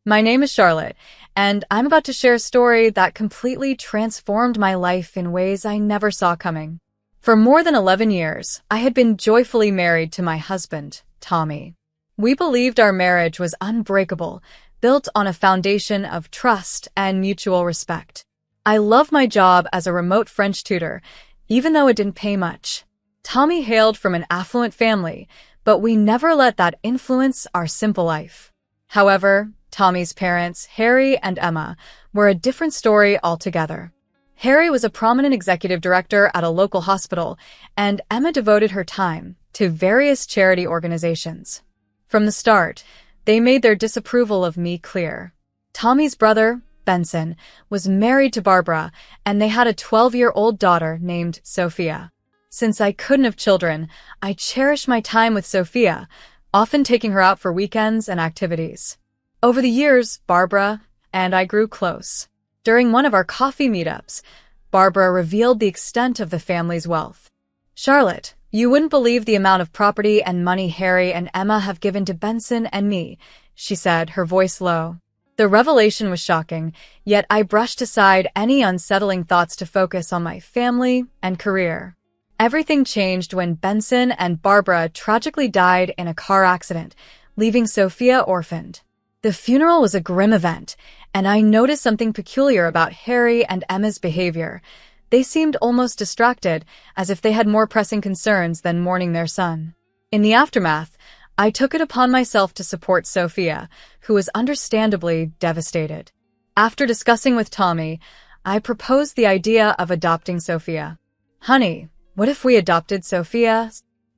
My name is Charlotte, and I'm about to share a story that completely transformed my life in ways I never saw coming. For more than 11 years, I had been joyfully married to my husband, Tommy. We believed our marriage was unbreakable, built on a foundation of trust and mutual respect. I loved my job as a remote French tutor, even though it didn't pay much. Tommy hailed from an affluent family, but we never let that influence our simple life. However, Tommy's parents, Harry and Emma, were a different story altogether. Harry was a prominent executive director at a local hospital, and Emma devoted her time to various charity organizations. From the start, they made their disapproval of me clear. Tommy's brother, Benson, was married to Barbara, and they had a 12-year-old daughter named Sophia. Since I couldn't have children, I cherished my time with Sophia, often taking her out for weekends and activities. Over the years, Barbara and I grew close. During one of our coffee meetups, Barbara revealed the extent of the family's wealth. "Charlotte, you wouldn't believe the amount of property and money Harry and Emma have given to Benson and me," she said, her voice low. The revelation was shocking, yet I brushed aside any unsettling thoughts to focus on my family and career. Everything changed when Benson and Barbara tragically died in a car accident, leaving Sophia orphaned. The funeral was a grim event, and I noticed something peculiar about Harry and Emma's behavior. They seemed almost distracted, as if they had more pressing concerns than mourning their son. In the aftermath, I took it upon myself to support Sophia, who was understandably devastated. After discussing with Tommy, I proposed the idea of adopting Sophia. "Honey, what if we adopted Sophia?"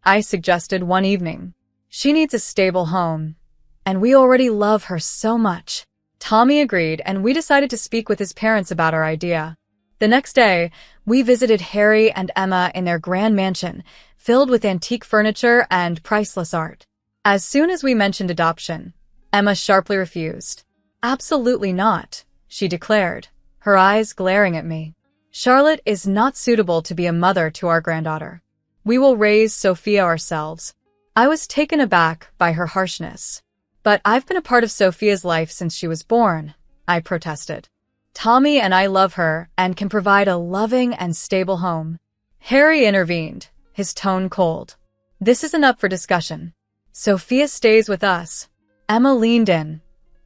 I suggested one evening. "She needs a stable home, and we already love her so much." Tommy agreed, and we decided to speak with his parents about our idea. The next day, we visited Harry and Emma in their grand mansion, filled with antique furniture and priceless art. As soon as we mentioned adoption, Emma sharply refused. "Absolutely not," she declared, her eyes glaring at me. "Charlotte is not suitable to be a mother to our granddaughter. We will raise Sophia ourselves." I was taken aback by her harshness. "But I've been a part of Sophia's life since she was born," I protested. "Tommy and I love her and can provide a loving and stable home." Harry intervened, his tone cold. "This isn't up for discussion. Sophia stays with us." Emma leaned in,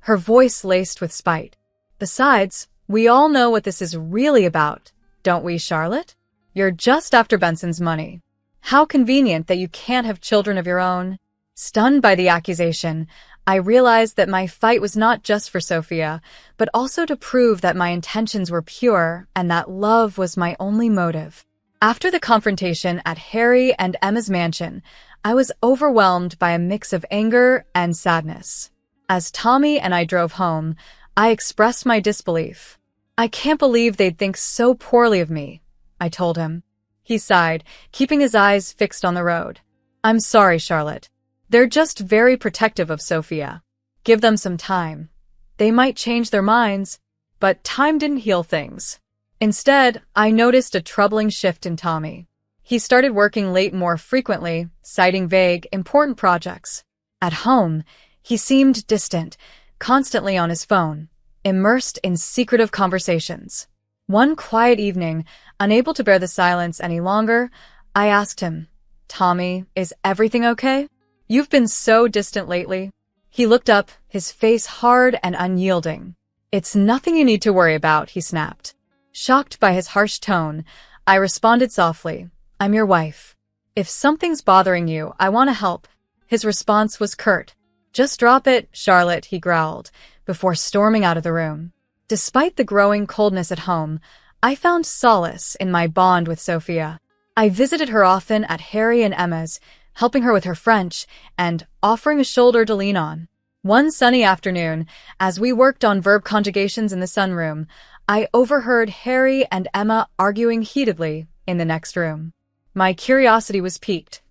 her voice laced with spite. "Besides, we all know what this is really about, don't we, Charlotte? You're just after Benson's money. How convenient that you can't have children of your own." Stunned by the accusation, I realized that my fight was not just for Sophia, but also to prove that my intentions were pure and that love was my only motive. After the confrontation at Harry and Emma's mansion, I was overwhelmed by a mix of anger and sadness. As Tommy and I drove home, I expressed my disbelief. "I can't believe they'd think so poorly of me," I told him. He sighed, keeping his eyes fixed on the road. "I'm sorry, Charlotte. They're just very protective of Sophia. Give them some time. They might change their minds." But time didn't heal things. Instead, I noticed a troubling shift in Tommy. He started working late more frequently, citing vague, important projects. At home, he seemed distant, constantly on his phone, immersed in secretive conversations. One quiet evening, unable to bear the silence any longer, I asked him, "Tommy, is everything okay? You've been so distant lately." He looked up, his face hard and unyielding. "It's nothing you need to worry about," he snapped. Shocked by his harsh tone, I responded softly, "I'm your wife. If something's bothering you, I want to help." His response was curt. "Just drop it, Charlotte," he growled, before storming out of the room. Despite the growing coldness at home, I found solace in my bond with Sophia. I visited her often at Harry and Emma's, helping her with her French and offering a shoulder to lean on. One sunny afternoon, as we worked on verb conjugations in the sunroom, I overheard Harry and Emma arguing heatedly in the next room. My curiosity was piqued.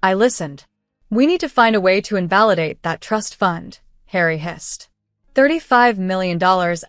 I listened. "We need to find a way to invalidate that trust fund," Harry hissed. $35 million,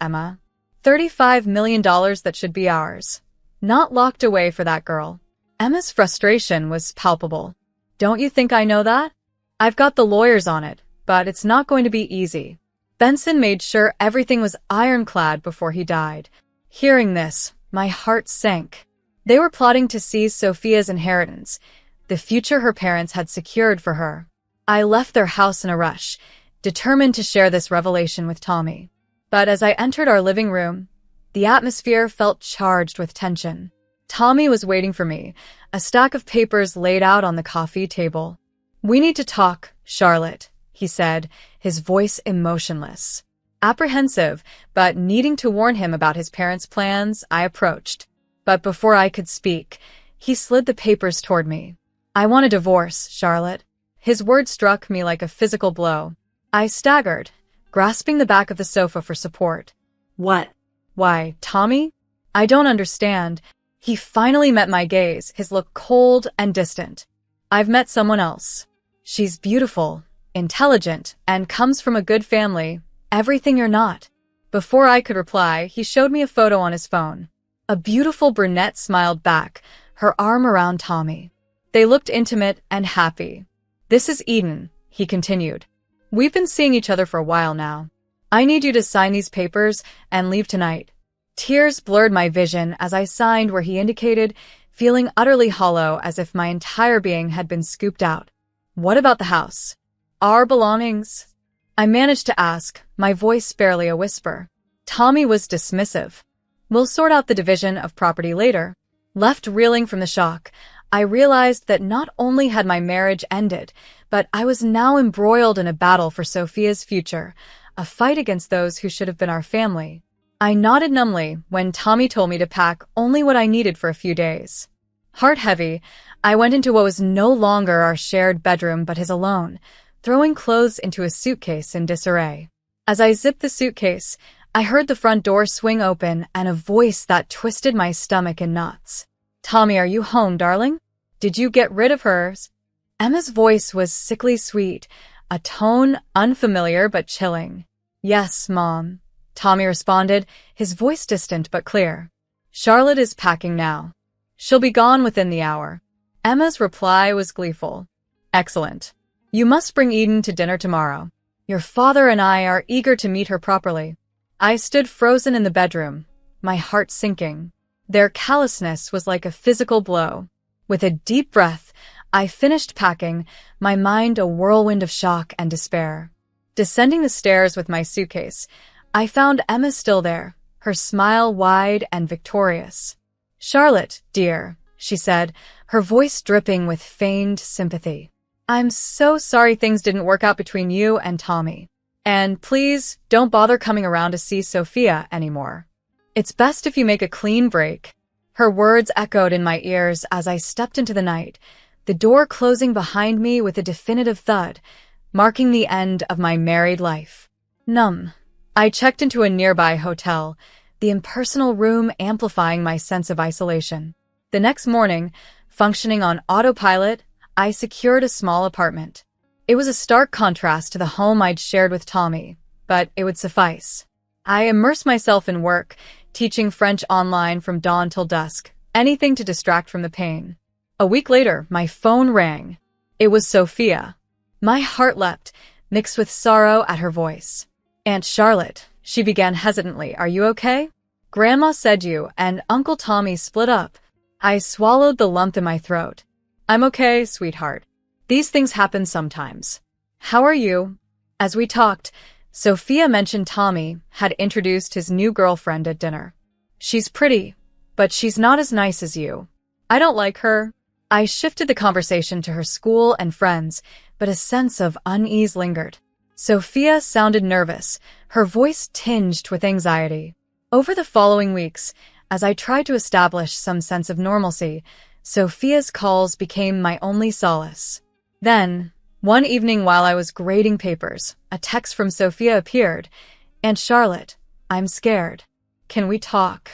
Emma. $35 million that should be ours. Not locked away for that girl. Emma's frustration was palpable. "Don't you think I know that? I've got the lawyers on it, but it's not going to be easy." Benson made sure everything was ironclad before he died. Hearing this, my heart sank. They were plotting to seize Sophia's inheritance, the future her parents had secured for her. I left their house in a rush, determined to share this revelation with Tommy. But as I entered our living room, the atmosphere felt charged with tension. Tommy was waiting for me, a stack of papers laid out on the coffee table. "We need to talk, Charlotte," he said, his voice emotionless. Apprehensive, but needing to warn him about his parents' plans, I approached. But before I could speak, he slid the papers toward me. "I want a divorce, Charlotte." His words struck me like a physical blow. I staggered, grasping the back of the sofa for support. "What?" "Why, Tommy? I don't understand." He finally met my gaze, his look cold and distant. "I've met someone else. She's beautiful, intelligent, and comes from a good family. Everything you're not." Before I could reply, he showed me a photo on his phone. A beautiful brunette smiled back, her arm around Tommy. They looked intimate and happy. "This is Eden," he continued. "We've been seeing each other for a while now. I need you to sign these papers and leave tonight." Tears blurred my vision as I signed where he indicated, feeling utterly hollow as if my entire being had been scooped out. "What about the house? Our belongings?" I managed to ask, my voice barely a whisper. Tommy was dismissive. "We'll sort out the division of property later." Left reeling from the shock, I realized that not only had my marriage ended, but I was now embroiled in a battle for Sophia's future, a fight against those who should have been our family. I nodded numbly when Tommy told me to pack only what I needed for a few days. Heart heavy, I went into what was no longer our shared bedroom but his alone, throwing clothes into a suitcase in disarray. As I zipped the suitcase, I heard the front door swing open and a voice that twisted my stomach in knots. "Tommy, are you home, darling? Did you get rid of hers?" Emma's voice was sickly sweet, a tone unfamiliar but chilling. "Yes, Mom," Tommy responded, his voice distant but clear. "Charlotte is packing now. She'll be gone within the hour." Emma's reply was gleeful. "Excellent. You must bring Eden to dinner tomorrow. Your father and I are eager to meet her properly." I stood frozen in the bedroom, my heart sinking. Their callousness was like a physical blow. With a deep breath, I finished packing, my mind a whirlwind of shock and despair. Descending the stairs with my suitcase, I found Emma still there, her smile wide and victorious. "Charlotte, dear," she said, her voice dripping with feigned sympathy. "I'm so sorry things didn't work out between you and Tommy. And please, don't bother coming around to see Sophia anymore. It's best if you make a clean break." Her words echoed in my ears as I stepped into the night, the door closing behind me with a definitive thud, marking the end of my married life. Numb, I checked into a nearby hotel, the impersonal room amplifying my sense of isolation. The next morning, functioning on autopilot, I secured a small apartment. It was a stark contrast to the home I'd shared with Tommy, but it would suffice. I immersed myself in work, teaching French online from dawn till dusk, anything to distract from the pain. A week later, my phone rang. It was Sophia. My heart leapt, mixed with sorrow at her voice. "Aunt Charlotte," she began hesitantly, "are you okay? Grandma said you and Uncle Tommy split up." I swallowed the lump in my throat. "I'm okay, sweetheart. These things happen sometimes. How are you?" As we talked, Sophia mentioned Tommy had introduced his new girlfriend at dinner. "She's pretty, but she's not as nice as you. I don't like her." I shifted the conversation to her school and friends, but a sense of unease lingered. Sophia sounded nervous, her voice tinged with anxiety. Over the following weeks, as I tried to establish some sense of normalcy, Sophia's calls became my only solace. Then, one evening while I was grading papers, a text from Sophia appeared. "Aunt Charlotte, I'm scared. Can we talk?"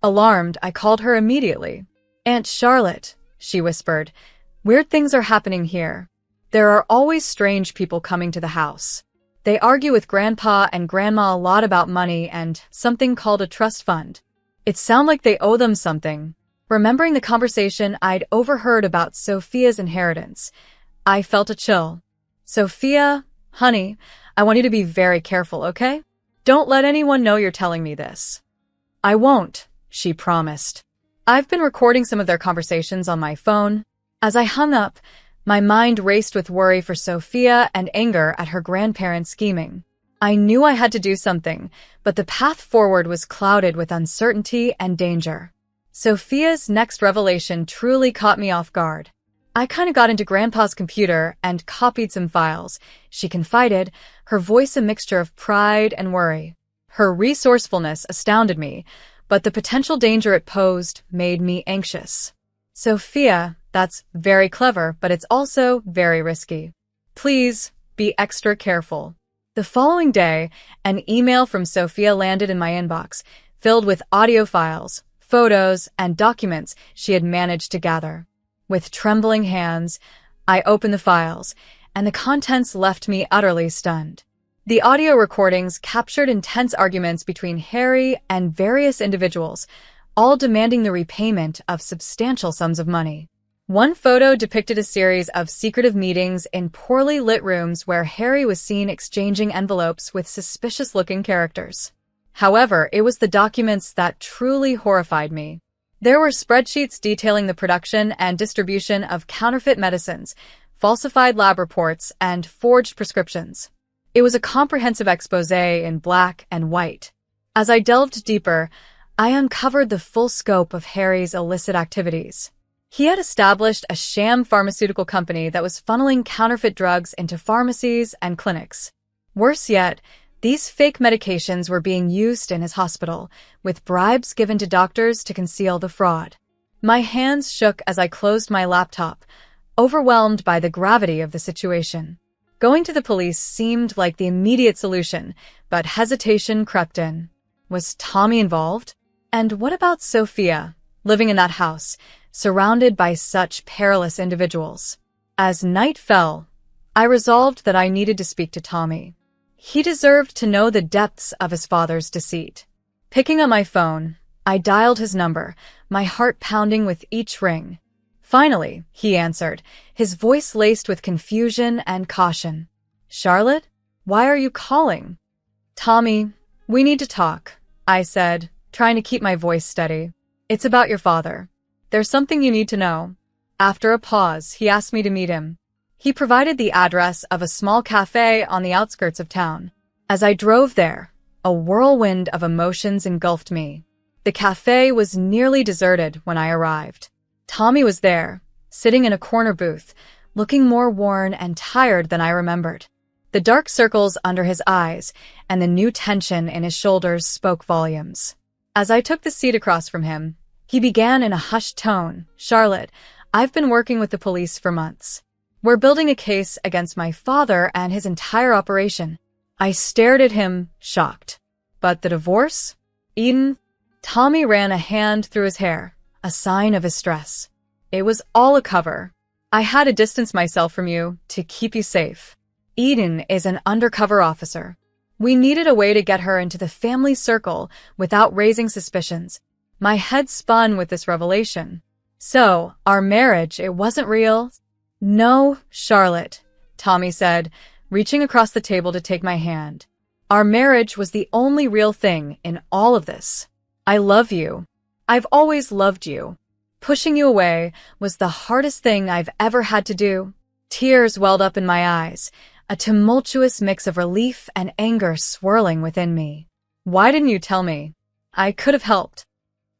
Alarmed, I called her immediately. "Aunt Charlotte," she whispered, "weird things are happening here. There are always strange people coming to the house. They argue with Grandpa and Grandma a lot about money and something called a trust fund. It sounds like they owe them something." Remembering the conversation I'd overheard about Sophia's inheritance, I felt a chill. "Sophia, honey, I want you to be very careful, okay? Don't let anyone know you're telling me this. I won't, she promised. I've been recording some of their conversations on my phone. As I hung up, my mind raced with worry for Sophia and anger at her grandparents' scheming. I knew I had to do something, but the path forward was clouded with uncertainty and danger. Sophia's next revelation truly caught me off guard. I kind of got into Grandpa's computer and copied some files, she confided, her voice a mixture of pride and worry. Her resourcefulness astounded me, but the potential danger it posed made me anxious. Sophia, that's very clever, but it's also very risky. Please be extra careful. The following day, an email from Sophia landed in my inbox, filled with audio files, photos, and documents she had managed to gather. With trembling hands, I opened the files, and the contents left me utterly stunned. The audio recordings captured intense arguments between Harry and various individuals, all demanding the repayment of substantial sums of money. One photo depicted a series of secretive meetings in poorly lit rooms where Harry was seen exchanging envelopes with suspicious-looking characters. However, it was the documents that truly horrified me. There were spreadsheets detailing the production and distribution of counterfeit medicines, falsified lab reports, and forged prescriptions. It was a comprehensive exposé in black and white. As I delved deeper, I uncovered the full scope of Harry's illicit activities. He had established a sham pharmaceutical company that was funneling counterfeit drugs into pharmacies and clinics. Worse yet, these fake medications were being used in his hospital, with bribes given to doctors to conceal the fraud. My hands shook as I closed my laptop, overwhelmed by the gravity of the situation. Going to the police seemed like the immediate solution, but hesitation crept in. Was Tommy involved? And what about Sophia, living in that house, surrounded by such perilous individuals? As night fell, I resolved that I needed to speak to Tommy. He deserved to know the depths of his father's deceit. Picking up my phone, I dialed his number, my heart pounding with each ring. Finally, he answered, his voice laced with confusion and caution. Charlotte, why are you calling? Tommy, we need to talk, I said, trying to keep my voice steady. It's about your father. There's something you need to know. After a pause, he asked me to meet him. He provided the address of a small cafe on the outskirts of town. As I drove there, a whirlwind of emotions engulfed me. The cafe was nearly deserted when I arrived. Tommy was there, sitting in a corner booth, looking more worn and tired than I remembered. The dark circles under his eyes and the new tension in his shoulders spoke volumes. As I took the seat across from him, he began in a hushed tone, Charlotte, I've been working with the police for months. We're building a case against my father and his entire operation. I stared at him, shocked. But the divorce? Eden? Tommy ran a hand through his hair, a sign of his stress. It was all a cover. I had to distance myself from you to keep you safe. Eden is an undercover officer. We needed a way to get her into the family circle without raising suspicions. My head spun with this revelation. So, our marriage, it wasn't real? No, Charlotte, Tommy said, reaching across the table to take my hand. Our marriage was the only real thing in all of this. I love you. I've always loved you. Pushing you away was the hardest thing I've ever had to do. Tears welled up in my eyes, a tumultuous mix of relief and anger swirling within me. Why didn't you tell me? I could have helped.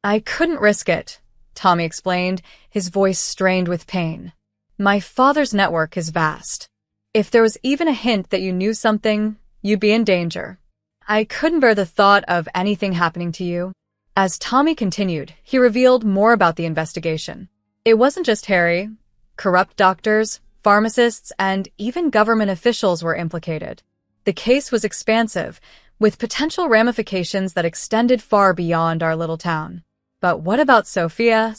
I couldn't risk it, Tommy explained, his voice strained with pain. My father's network is vast. If there was even a hint that you knew something, you'd be in danger. I couldn't bear the thought of anything happening to you. As Tommy continued, he revealed more about the investigation. It wasn't just Harry. Corrupt doctors, pharmacists, and even government officials were implicated. The case was expansive, with potential ramifications that extended far beyond our little town. But what about Sophia?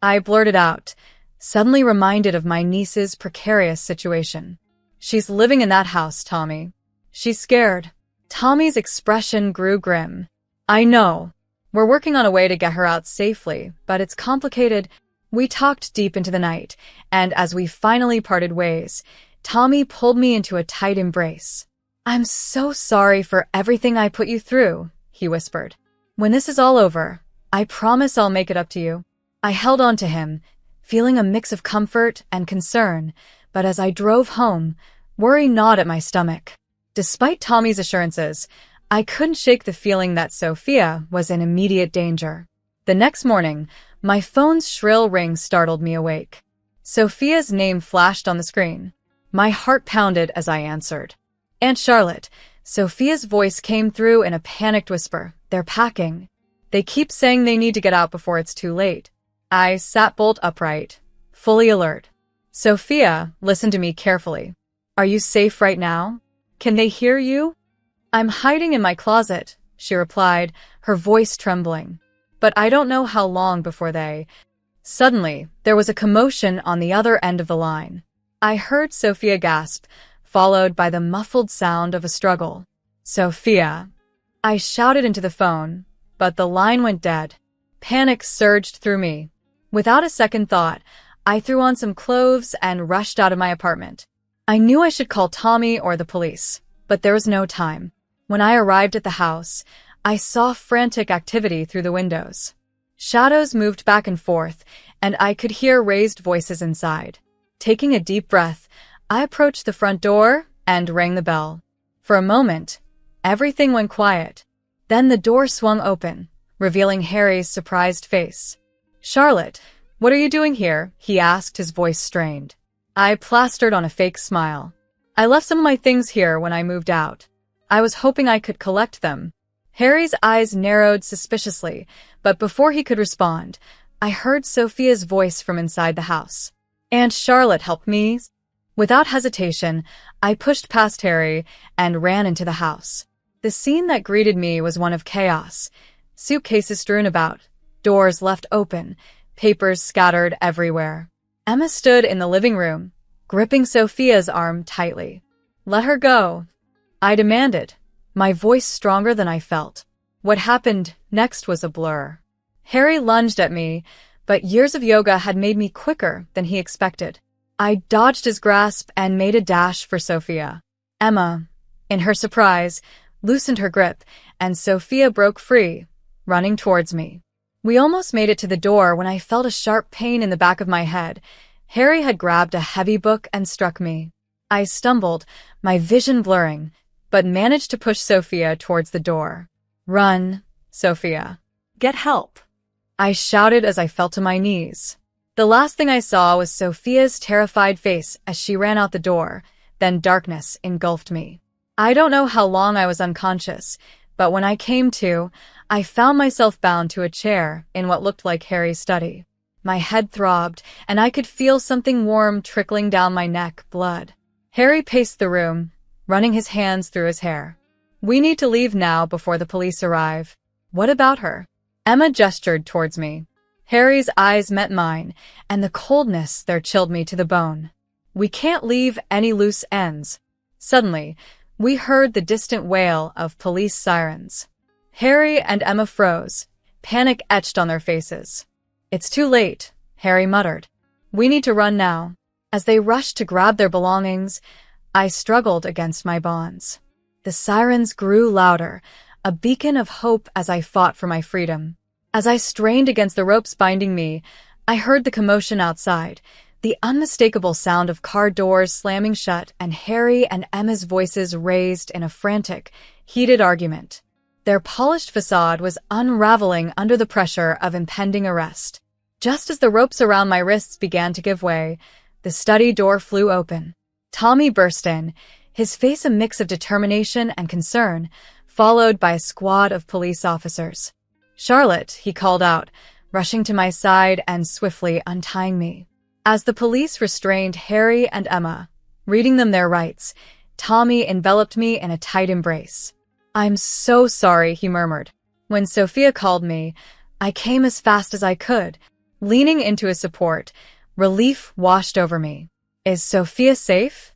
I blurted out, suddenly reminded of my niece's precarious situation. She's living in that house, Tommy. She's scared. Tommy's expression grew grim. I know. We're working on a way to get her out safely, but it's complicated. We talked deep into the night, and as we finally parted ways, Tommy pulled me into a tight embrace. I'm so sorry for everything I put you through, he whispered. When this is all over, I promise I'll make it up to you. I held on to him, feeling a mix of comfort and concern, but as I drove home, worry gnawed at my stomach. Despite Tommy's assurances, I couldn't shake the feeling that Sophia was in immediate danger. The next morning, my phone's shrill ring startled me awake. Sophia's name flashed on the screen. My heart pounded as I answered. Aunt Charlotte, Sophia's voice came through in a panicked whisper. They're packing. They keep saying they need to get out before it's too late. I sat bolt upright, fully alert. Sophia, listen to me carefully. Are you safe right now? Can they hear you? I'm hiding in my closet, she replied, her voice trembling. But I don't know how long before they... Suddenly, there was a commotion on the other end of the line. I heard Sophia gasp, followed by the muffled sound of a struggle. Sophia. I shouted into the phone, but the line went dead. Panic surged through me. Without a second thought, I threw on some clothes and rushed out of my apartment. I knew I should call Tommy or the police, but there was no time. When I arrived at the house, I saw frantic activity through the windows. Shadows moved back and forth, and I could hear raised voices inside. Taking a deep breath, I approached the front door and rang the bell. For a moment, everything went quiet. Then the door swung open, revealing Harry's surprised face. Charlotte, what are you doing here? He asked, his voice strained. I plastered on a fake smile. I left some of my things here when I moved out. I was hoping I could collect them. Harry's eyes narrowed suspiciously, but before he could respond, I heard Sophia's voice from inside the house. Aunt Charlotte, help me. Without hesitation, I pushed past Harry and ran into the house. The scene that greeted me was one of chaos. Suitcases strewn about, doors left open, papers scattered everywhere. Emma stood in the living room, gripping Sophia's arm tightly. Let her go, I demanded, my voice stronger than I felt. What happened next was a blur. Harry lunged at me, but years of yoga had made me quicker than he expected. I dodged his grasp and made a dash for Sophia. Emma, in her surprise, loosened her grip, and Sophia broke free, running towards me. We almost made it to the door when I felt a sharp pain in the back of my head. Harry had grabbed a heavy book and struck me. I stumbled, my vision blurring, but managed to push Sophia towards the door. Run, Sophia. Get help. I shouted as I fell to my knees. The last thing I saw was Sophia's terrified face as she ran out the door, then darkness engulfed me. I don't know how long I was unconscious, but when I came to, I found myself bound to a chair in what looked like Harry's study. My head throbbed, and I could feel something warm trickling down my neck, blood. Harry paced the room, running his hands through his hair. We need to leave now before the police arrive. What about her? Emma gestured towards me. Harry's eyes met mine, and the coldness there chilled me to the bone. We can't leave any loose ends. Suddenly, we heard the distant wail of police sirens. Harry and Emma froze, panic etched on their faces. It's too late, Harry muttered. We need to run now. As they rushed to grab their belongings, I struggled against my bonds. The sirens grew louder, a beacon of hope as I fought for my freedom. As I strained against the ropes binding me, I heard the commotion outside, the unmistakable sound of car doors slamming shut and Harry and Emma's voices raised in a frantic, heated argument. Their polished facade was unraveling under the pressure of impending arrest. Just as the ropes around my wrists began to give way, the study door flew open. Tommy burst in, his face a mix of determination and concern, followed by a squad of police officers. Charlotte, he called out, rushing to my side and swiftly untying me. As the police restrained Harry and Emma, reading them their rights, Tommy enveloped me in a tight embrace. I'm so sorry, he murmured. When Sophia called me, I came as fast as I could. Leaning into his support, relief washed over me. Is Sophia safe?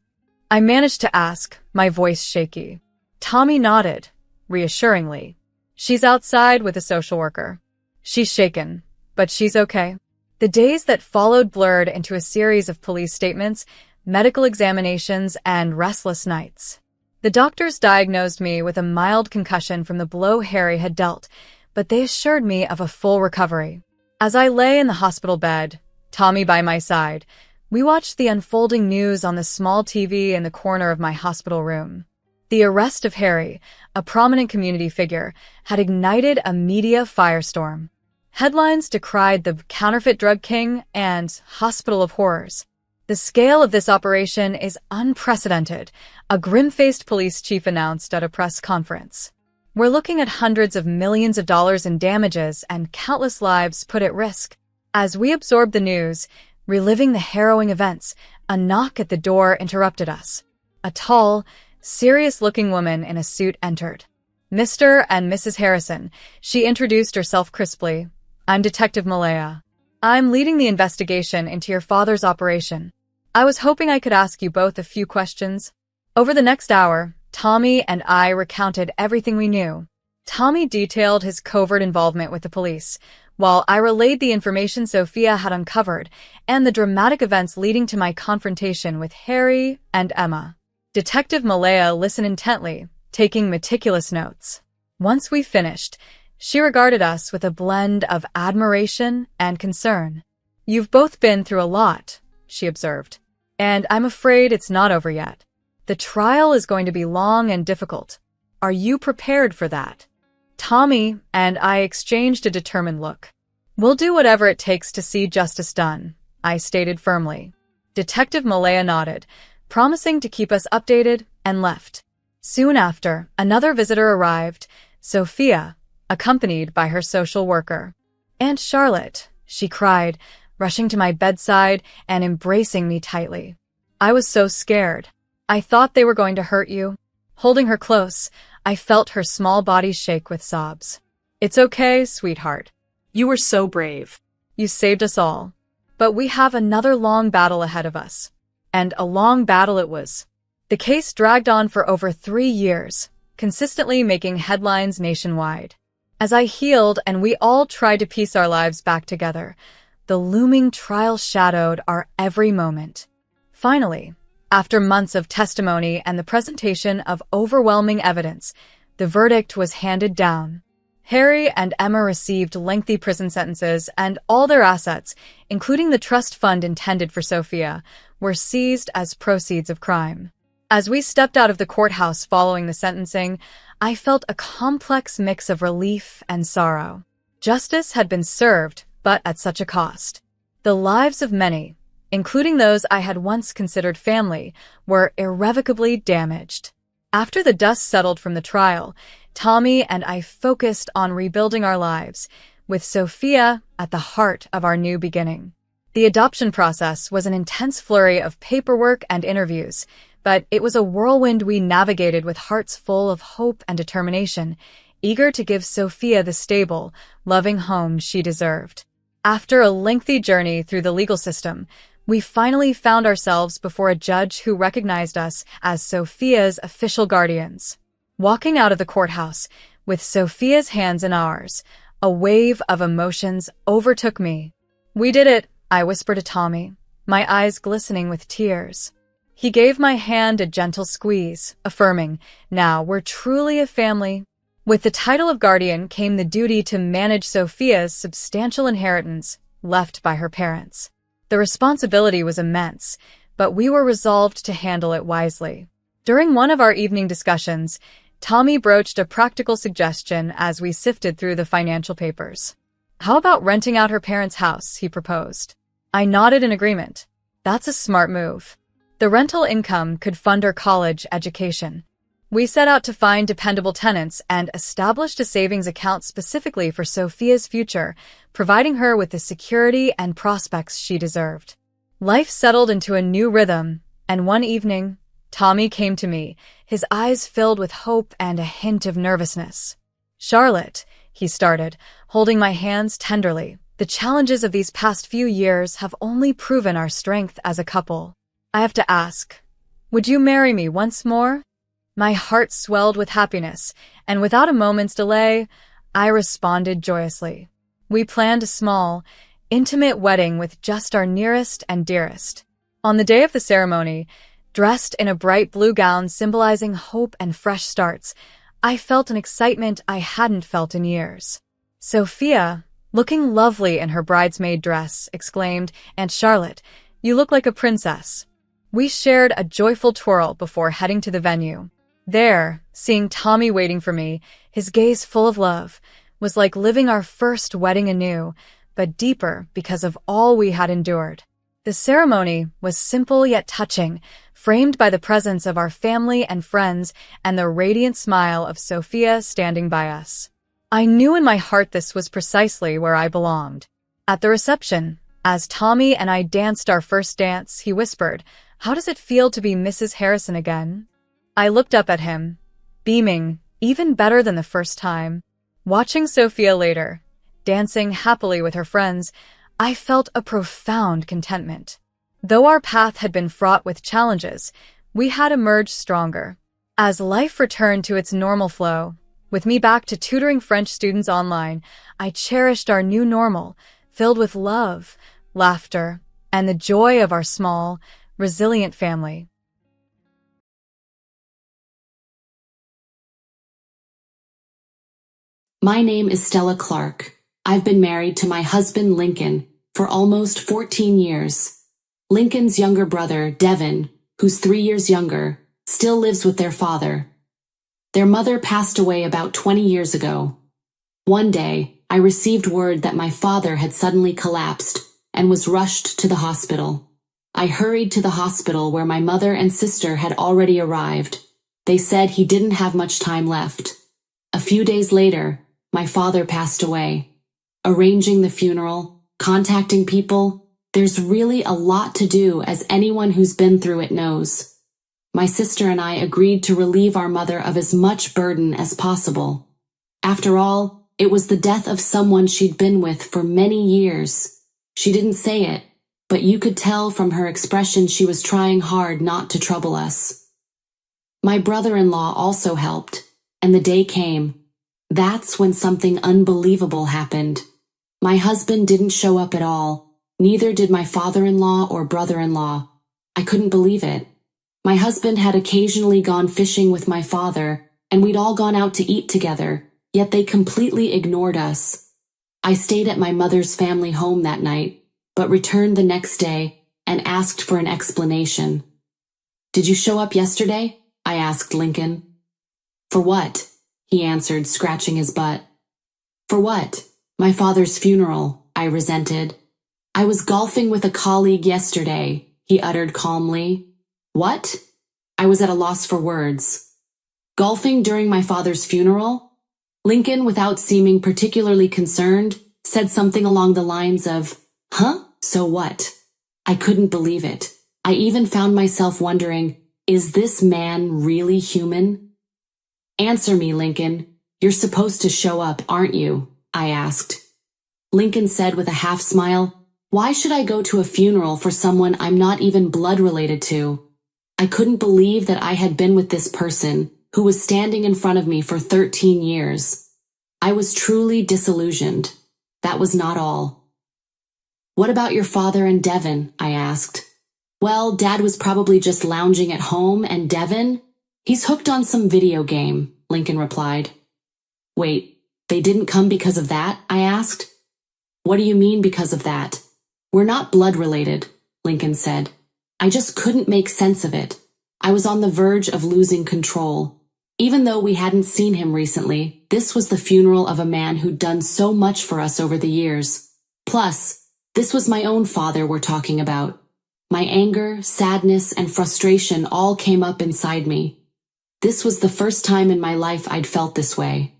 I managed to ask, my voice shaky. Tommy nodded, reassuringly. She's outside with a social worker. She's shaken, but she's okay. The days that followed blurred into a series of police statements, medical examinations, and restless nights. The doctors diagnosed me with a mild concussion from the blow Harry had dealt, but they assured me of a full recovery. As I lay in the hospital bed, Tommy by my side, we watched the unfolding news on the small TV in the corner of my hospital room. The arrest of Harry, a prominent community figure, had ignited a media firestorm. Headlines decried the counterfeit drug king and hospital of horrors. The scale of this operation is unprecedented, a grim-faced police chief announced at a press conference. We're looking at hundreds of millions of dollars in damages and countless lives put at risk. As we absorbed the news, reliving the harrowing events, a knock at the door interrupted us. A tall, serious-looking woman in a suit entered. "Mr. and Mrs. Harrison," she introduced herself crisply. "I'm Detective Malaya. I'm leading the investigation into your father's operation. I was hoping I could ask you both a few questions." Over the next hour, Tommy and I recounted everything we knew. Tommy detailed his covert involvement with the police, while I relayed the information Sophia had uncovered and the dramatic events leading to my confrontation with Harry and Emma. Detective Malaya listened intently, taking meticulous notes. Once we finished, she regarded us with a blend of admiration and concern. "You've both been through a lot," she observed, "and I'm afraid it's not over yet. The trial is going to be long and difficult. Are you prepared for that?" Tommy and I exchanged a determined look. "We'll do whatever it takes to see justice done," I stated firmly. Detective Malaya nodded, promising to keep us updated, and left. Soon after, another visitor arrived, Sophia, accompanied by her social worker. "Aunt Charlotte," she cried, rushing to my bedside and embracing me tightly. I was so scared. "I thought they were going to hurt you." Holding her close, I felt her small body shake with sobs. "It's okay, sweetheart. You were so brave. You saved us all. But we have another long battle ahead of us." And a long battle it was. The case dragged on for over 3 years, consistently making headlines nationwide. As I healed and we all tried to piece our lives back together, the looming trial shadowed our every moment. Finally, after months of testimony and the presentation of overwhelming evidence, the verdict was handed down. Harry and Emma received lengthy prison sentences, and all their assets, including the trust fund intended for Sophia, were seized as proceeds of crime. As we stepped out of the courthouse following the sentencing, I felt a complex mix of relief and sorrow. Justice had been served, but at such a cost. The lives of many, including those I had once considered family, were irrevocably damaged. After the dust settled from the trial, Tommy and I focused on rebuilding our lives, with Sophia at the heart of our new beginning. The adoption process was an intense flurry of paperwork and interviews, but it was a whirlwind we navigated with hearts full of hope and determination, eager to give Sophia the stable, loving home she deserved. After a lengthy journey through the legal system, we finally found ourselves before a judge who recognized us as Sophia's official guardians. Walking out of the courthouse, with Sophia's hands in ours, a wave of emotions overtook me. "We did it," I whispered to Tommy, my eyes glistening with tears. He gave my hand a gentle squeeze, affirming, "Now we're truly a family." With the title of guardian came the duty to manage Sophia's substantial inheritance left by her parents. The responsibility was immense, but we were resolved to handle it wisely. During one of our evening discussions, Tommy broached a practical suggestion as we sifted through the financial papers. "How about renting out her parents' house?" he proposed. I nodded in agreement. "That's a smart move. The rental income could fund her college education." We set out to find dependable tenants and established a savings account specifically for Sophia's future, providing her with the security and prospects she deserved. Life settled into a new rhythm, and one evening, Tommy came to me, his eyes filled with hope and a hint of nervousness. "Charlotte," he started, holding my hands tenderly, "the challenges of these past few years have only proven our strength as a couple. I have to ask, would you marry me once more?" My heart swelled with happiness, and without a moment's delay, I responded joyously. We planned a small, intimate wedding with just our nearest and dearest. On the day of the ceremony, Dressed in a bright blue gown symbolizing hope and fresh starts, I felt an excitement I hadn't felt in years. Sophia, looking lovely in her bridesmaid dress, exclaimed, "Aunt Charlotte, you look like a princess." We shared a joyful twirl before heading to the venue. There, seeing Tommy waiting for me, his gaze full of love, was like living our first wedding anew, but deeper because of all we had endured. The ceremony was simple yet touching, framed by the presence of our family and friends and the radiant smile of Sophia standing by us. I knew in my heart this was precisely where I belonged. At the reception, as Tommy and I danced our first dance, he whispered, "How does it feel to be Mrs. Harrison again?" I looked up at him, beaming, even better than the first time. Watching Sophia later, dancing happily with her friends, I felt a profound contentment. Though our path had been fraught with challenges, we had emerged stronger. As life returned to its normal flow, with me back to tutoring French students online, I cherished our new normal, filled with love, laughter, and the joy of our small, resilient family. My name is Stella Clark. I've been married to my husband, Lincoln, for almost 14 years. Lincoln's younger brother, Devin, who's 3 years younger, still lives with their father. Their mother passed away about 20 years ago. One day, I received word that my father had suddenly collapsed and was rushed to the hospital. I hurried to the hospital where my mother and sister had already arrived. They said he didn't have much time left. A few days later, my father passed away. Arranging the funeral, contacting people, there's really a lot to do, as anyone who's been through it knows. My sister and I agreed to relieve our mother of as much burden as possible. After all, it was the death of someone she'd been with for many years. She didn't say it, but you could tell from her expression she was trying hard not to trouble us. My brother-in-law also helped, and the day came. That's when something unbelievable happened. My husband didn't show up at all. Neither did my father-in-law or brother-in-law. I couldn't believe it. My husband had occasionally gone fishing with my father, and we'd all gone out to eat together, yet they completely ignored us. I stayed at my mother's family home that night, but returned the next day and asked for an explanation. "Did you show up yesterday?" I asked Lincoln. "For what?" he answered, scratching his butt. "For what? My father's funeral," I resented. "I was golfing with a colleague yesterday," he uttered calmly. "What?" I was at a loss for words. "Golfing during my father's funeral?" Lincoln, without seeming particularly concerned, said something along the lines of, "Huh? So what?" I couldn't believe it. I even found myself wondering, is this man really human? "Answer me, Lincoln. You're supposed to show up, aren't you?" I asked. Lincoln said with a half smile, "Why should I go to a funeral for someone I'm not even blood related to?" I couldn't believe that I had been with this person, who was standing in front of me for 13 years. I was truly disillusioned. That was not all. "What about your father and Devin?" I asked. "Well, Dad was probably just lounging at home, and Devin? He's hooked on some video game," Lincoln replied. "Wait, they didn't come because of that?" I asked. "What do you mean because of that?" "We're not blood related," Lincoln said. I just couldn't make sense of it. I was on the verge of losing control. Even though we hadn't seen him recently, this was the funeral of a man who'd done so much for us over the years. Plus, this was my own father we're talking about. My anger, sadness, and frustration all came up inside me. This was the first time in my life I'd felt this way.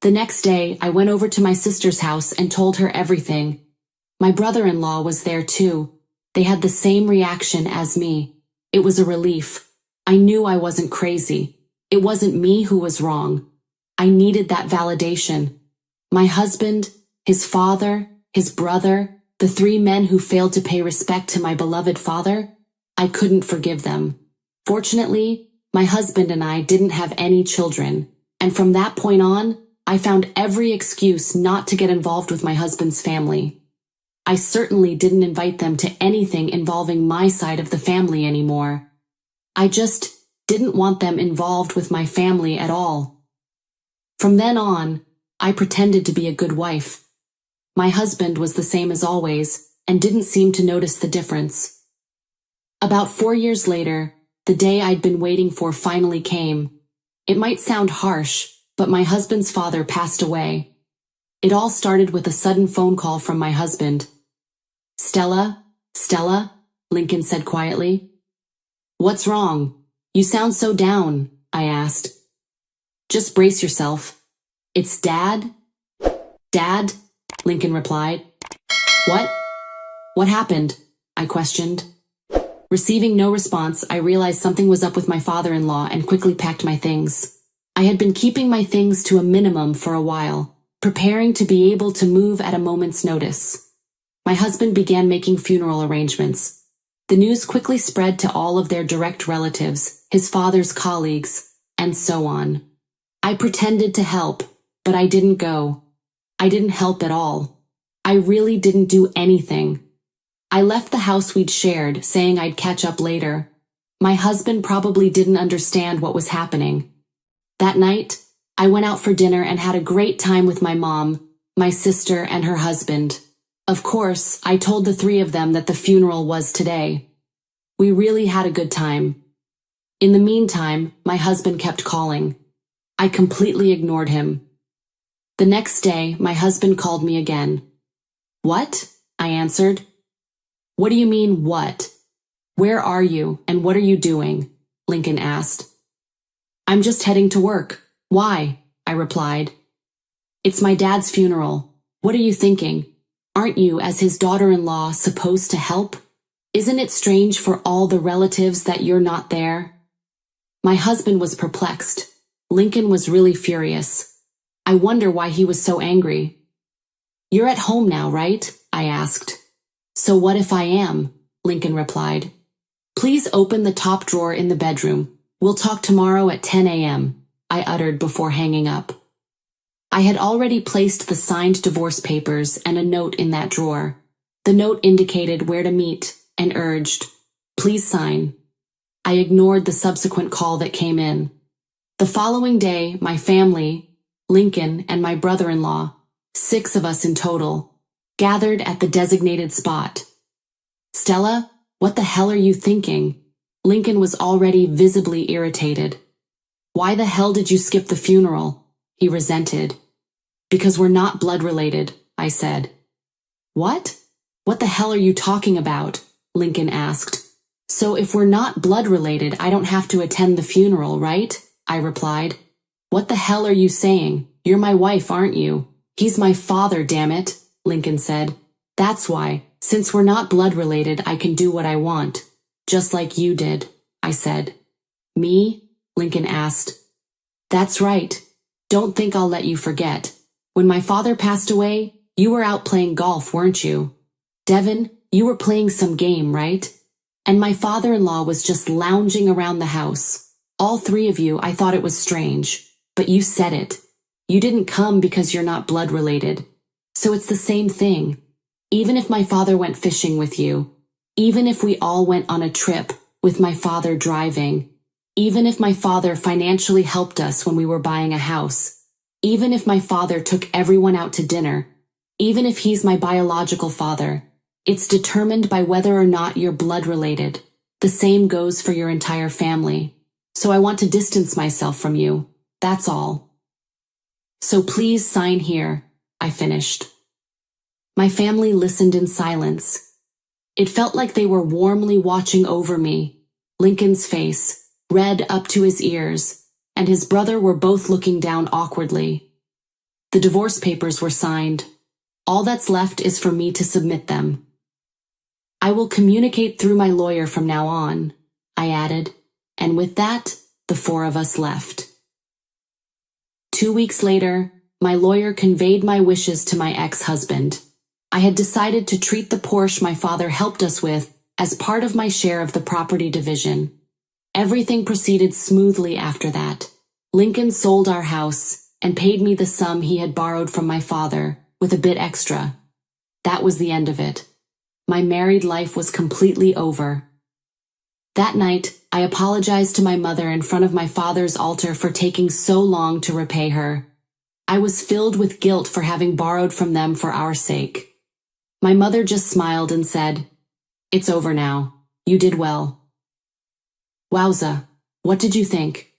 The next day, I went over to my sister's house and told her everything. My brother-in-law was there too. They had the same reaction as me. It was a relief. I knew I wasn't crazy. It wasn't me who was wrong. I needed that validation. My husband, his father, his brother, the 3 men who failed to pay respect to my beloved father, I couldn't forgive them. Fortunately, my husband and I didn't have any children, and from that point on, I found every excuse not to get involved with my husband's family. I certainly didn't invite them to anything involving my side of the family anymore. I just didn't want them involved with my family at all. From then on, I pretended to be a good wife. My husband was the same as always and didn't seem to notice the difference. About 4 years later, the day I'd been waiting for finally came. It might sound harsh, but my husband's father passed away. It all started with a sudden phone call from my husband. "Stella, Lincoln said quietly. "What's wrong? You sound so down," I asked. "Just brace yourself. It's Dad?" "Dad?" Lincoln replied. "What? What happened?" I questioned. Receiving no response, I realized something was up with my father-in-law and quickly packed my things. I had been keeping my things to a minimum for a while, preparing to be able to move at a moment's notice. My husband began making funeral arrangements. The news quickly spread to all of their direct relatives, his father's colleagues, and so on. I pretended to help, but I didn't go. I didn't help at all. I really didn't do anything. I left the house we'd shared, saying I'd catch up later. My husband probably didn't understand what was happening. That night, I went out for dinner and had a great time with my mom, my sister, and her husband. Of course, I told the three of them that the funeral was today. We really had a good time. In the meantime, my husband kept calling. I completely ignored him. The next day, my husband called me again. "What?" I answered. "What do you mean, what? Where are you, and what are you doing?" Lincoln asked. "I'm just heading to work. Why?" I replied. "It's my dad's funeral. What are you thinking? Aren't you, as his daughter-in-law, supposed to help? Isn't it strange for all the relatives that you're not there?" My husband was perplexed. Lincoln was really furious. I wonder why he was so angry. "You're at home now, right?" I asked. "So what if I am?" Lincoln replied. "Please open the top drawer in the bedroom. We'll talk tomorrow at 10 a.m., I uttered before hanging up. I had already placed the signed divorce papers and a note in that drawer. The note indicated where to meet and urged, "Please sign." I ignored the subsequent call that came in. The following day, my family, Lincoln and my brother-in-law, 6 of us in total, gathered at the designated spot. "Stella, what the hell are you thinking?" Lincoln was already visibly irritated. "Why the hell did you skip the funeral?" he resented. "Because we're not blood-related," I said. "What? What the hell are you talking about?" Lincoln asked. "So if we're not blood-related, I don't have to attend the funeral, right?" I replied. "What the hell are you saying? You're my wife, aren't you?" "He's my father, damn it," Lincoln said. "That's why, since we're not blood-related, I can do what I want. Just like you did," I said. "Me?" Lincoln asked. "That's right. Don't think I'll let you forget. When my father passed away, you were out playing golf, weren't you? Devin, you were playing some game, right? And my father-in-law was just lounging around the house. All 3 of you, I thought it was strange. But you said it. You didn't come because you're not blood-related. So it's the same thing. Even if my father went fishing with you, even if we all went on a trip with my father driving, even if my father financially helped us when we were buying a house, even if my father took everyone out to dinner, even if he's my biological father, it's determined by whether or not you're blood-related. The same goes for your entire family. So I want to distance myself from you. That's all. So please sign here," I finished. My family listened in silence. It felt like they were warmly watching over me. Lincoln's face, red up to his ears, and his brother were both looking down awkwardly. The divorce papers were signed. All that's left is for me to submit them. "I will communicate through my lawyer from now on," I added, and with that, the 4 of us left. 2 weeks later, my lawyer conveyed my wishes to my ex-husband. I had decided to treat the Porsche my father helped us with as part of my share of the property division. Everything proceeded smoothly after that. Lincoln sold our house and paid me the sum he had borrowed from my father, with a bit extra. That was the end of it. My married life was completely over. That night, I apologized to my mother in front of my father's altar for taking so long to repay her. I was filled with guilt for having borrowed from them for our sake. My mother just smiled and said, "It's over now. You did well." Wowza, what did you think?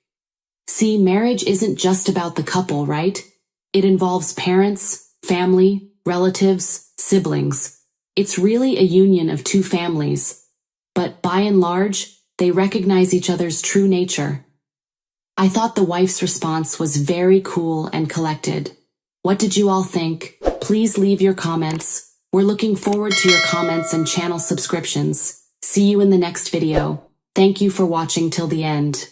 See, marriage isn't just about the couple, right? It involves parents, family, relatives, siblings. It's really a union of two families. But by and large, they recognize each other's true nature. I thought the wife's response was very cool and collected. What did you all think? Please leave your comments. We're looking forward to your comments and channel subscriptions. See you in the next video. Thank you for watching till the end.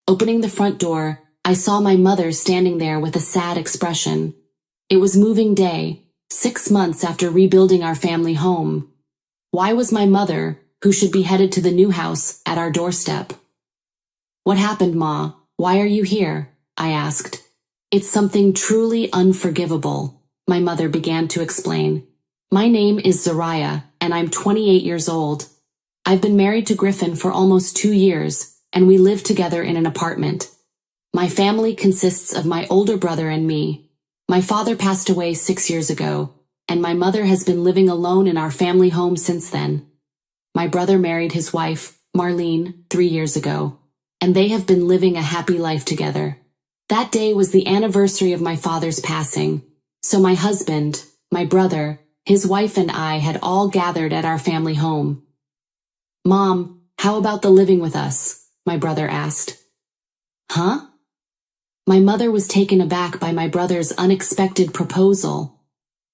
Opening the front door, I saw my mother standing there with a sad expression. It was moving day, 6 months after rebuilding our family home. Why was my mother, who should be headed to the new house, at our doorstep? "What happened, Ma? Why are you here?" I asked. "It's something truly unforgivable," my mother began to explain. "My name is Zariah, and I'm 28 years old. I've been married to Griffin for almost 2 years, and we live together in an apartment. My family consists of my older brother and me. My father passed away 6 years ago, and my mother has been living alone in our family home since then. My brother married his wife, Marlene, 3 years ago, and they have been living a happy life together. That day was the anniversary of my father's passing, so my husband, my brother, his wife and I had all gathered at our family home." "Mom, how about the living with us?" my brother asked. "Huh?" My mother was taken aback by my brother's unexpected proposal.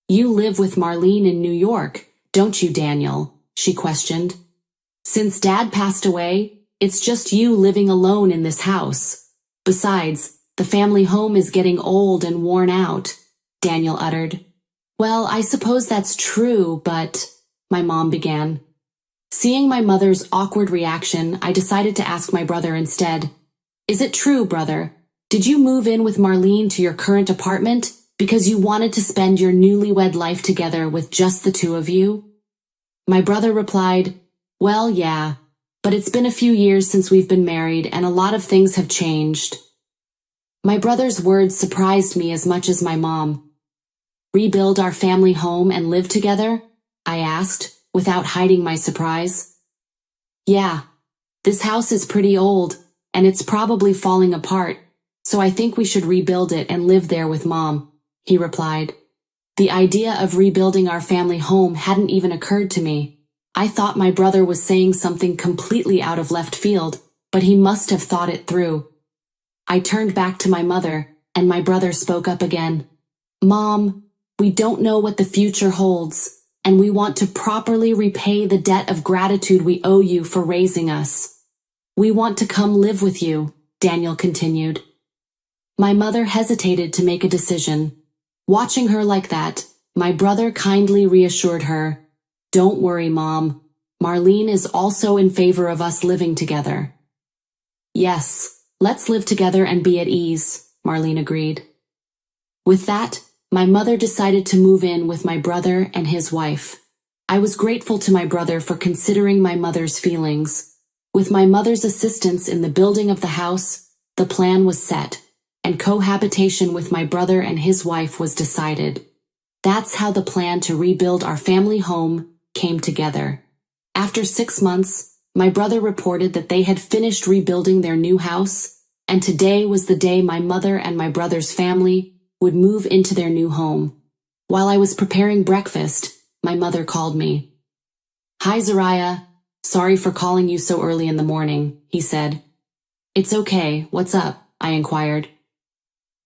"You live with Marlene in New York, don't you, Daniel?" she questioned. "Since Dad passed away, it's just you living alone in this house. Besides, the family home is getting old and worn out," Daniel uttered. "Well, I suppose that's true, but—" my mom began. Seeing my mother's awkward reaction, I decided to ask my brother instead. "Is it true, brother? Did you move in with Marlene to your current apartment because you wanted to spend your newlywed life together with just the two of you?" My brother replied, "Well, yeah, but it's been a few years since we've been married and a lot of things have changed." My brother's words surprised me as much as my mom. "Rebuild our family home and live together?" I asked, without hiding my surprise. "Yeah, this house is pretty old, and it's probably falling apart, so I think we should rebuild it and live there with Mom," he replied. The idea of rebuilding our family home hadn't even occurred to me. I thought my brother was saying something completely out of left field, but he must have thought it through. I turned back to my mother, and my brother spoke up again. "Mom, we don't know what the future holds, and we want to properly repay the debt of gratitude we owe you for raising us. We want to come live with you," Daniel continued. My mother hesitated to make a decision. Watching her like that, my brother kindly reassured her, "Don't worry, Mom. Marlene is also in favor of us living together." "Yes, let's live together and be at ease," Marlene agreed. With that, my mother decided to move in with my brother and his wife. I was grateful to my brother for considering my mother's feelings. With my mother's assistance in the building of the house, the plan was set, and cohabitation with my brother and his wife was decided. That's how the plan to rebuild our family home came together. After 6 months, my brother reported that they had finished rebuilding their new house, and today was the day my mother and my brother's family would move into their new home. While I was preparing breakfast, my mother called me. "Hi, Zariah. Sorry for calling you so early in the morning," he said. "It's okay. What's up?" I inquired.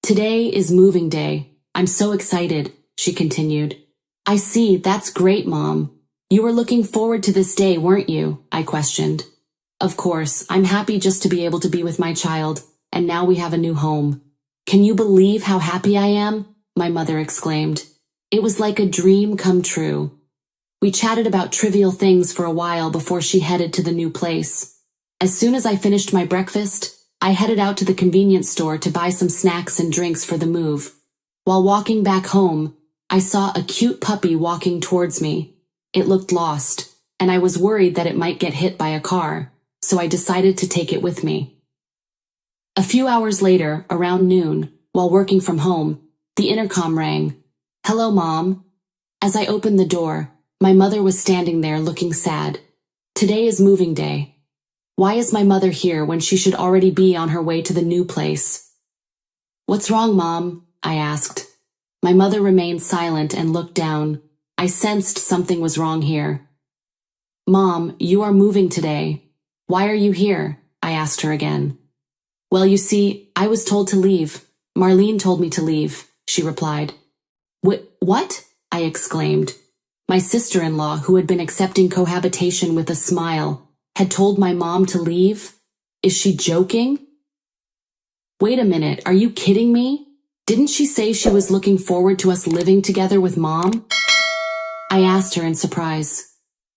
"Today is moving day. I'm so excited," she continued. "I see. That's great, Mom. You were looking forward to this day, weren't you?" I questioned. "Of course. I'm happy just to be able to be with my child, and now we have a new home." "Can you believe how happy I am?" my mother exclaimed. "It was like a dream come true." We chatted about trivial things for a while before she headed to the new place. As soon as I finished my breakfast, I headed out to the convenience store to buy some snacks and drinks for the move. While walking back home, I saw a cute puppy walking towards me. It looked lost, and I was worried that it might get hit by a car, so I decided to take it with me. A few hours later, around noon, while working from home, the intercom rang. "Hello, Mom." As I opened the door, my mother was standing there looking sad. "Today is moving day. Why is my mother here when she should already be on her way to the new place?" "What's wrong, Mom?" I asked. My mother remained silent and looked down. I sensed something was wrong here. "Mom, you are moving today. Why are you here?" I asked her again. "Well, you see, I was told to leave. Marlene told me to leave," she replied. What? I exclaimed. My sister-in-law, who had been accepting cohabitation with a smile, had told my mom to leave? Is she joking? "Wait a minute, are you kidding me? Didn't she say she was looking forward to us living together with Mom?" I asked her in surprise.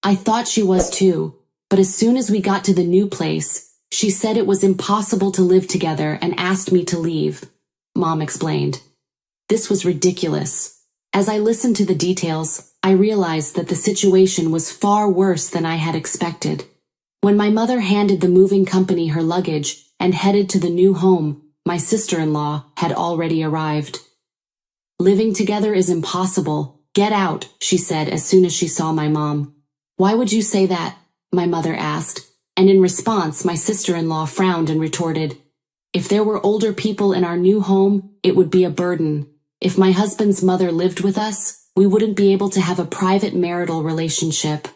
I thought she was too, but as soon as we got to the new place, she said it was impossible to live together and asked me to leave, Mom explained. This was ridiculous. As I listened to the details, I realized that the situation was far worse than I had expected. When my mother handed the moving company her luggage and headed to the new home, my sister-in-law had already arrived. "Living together is impossible. Get out," she said as soon as she saw my mom. "Why would you say that?" my mother asked, and in response my sister-in-law frowned and retorted, "If there were older people in our new home, it would be a burden. If my husband's mother lived with us, we wouldn't be able to have a private marital relationship.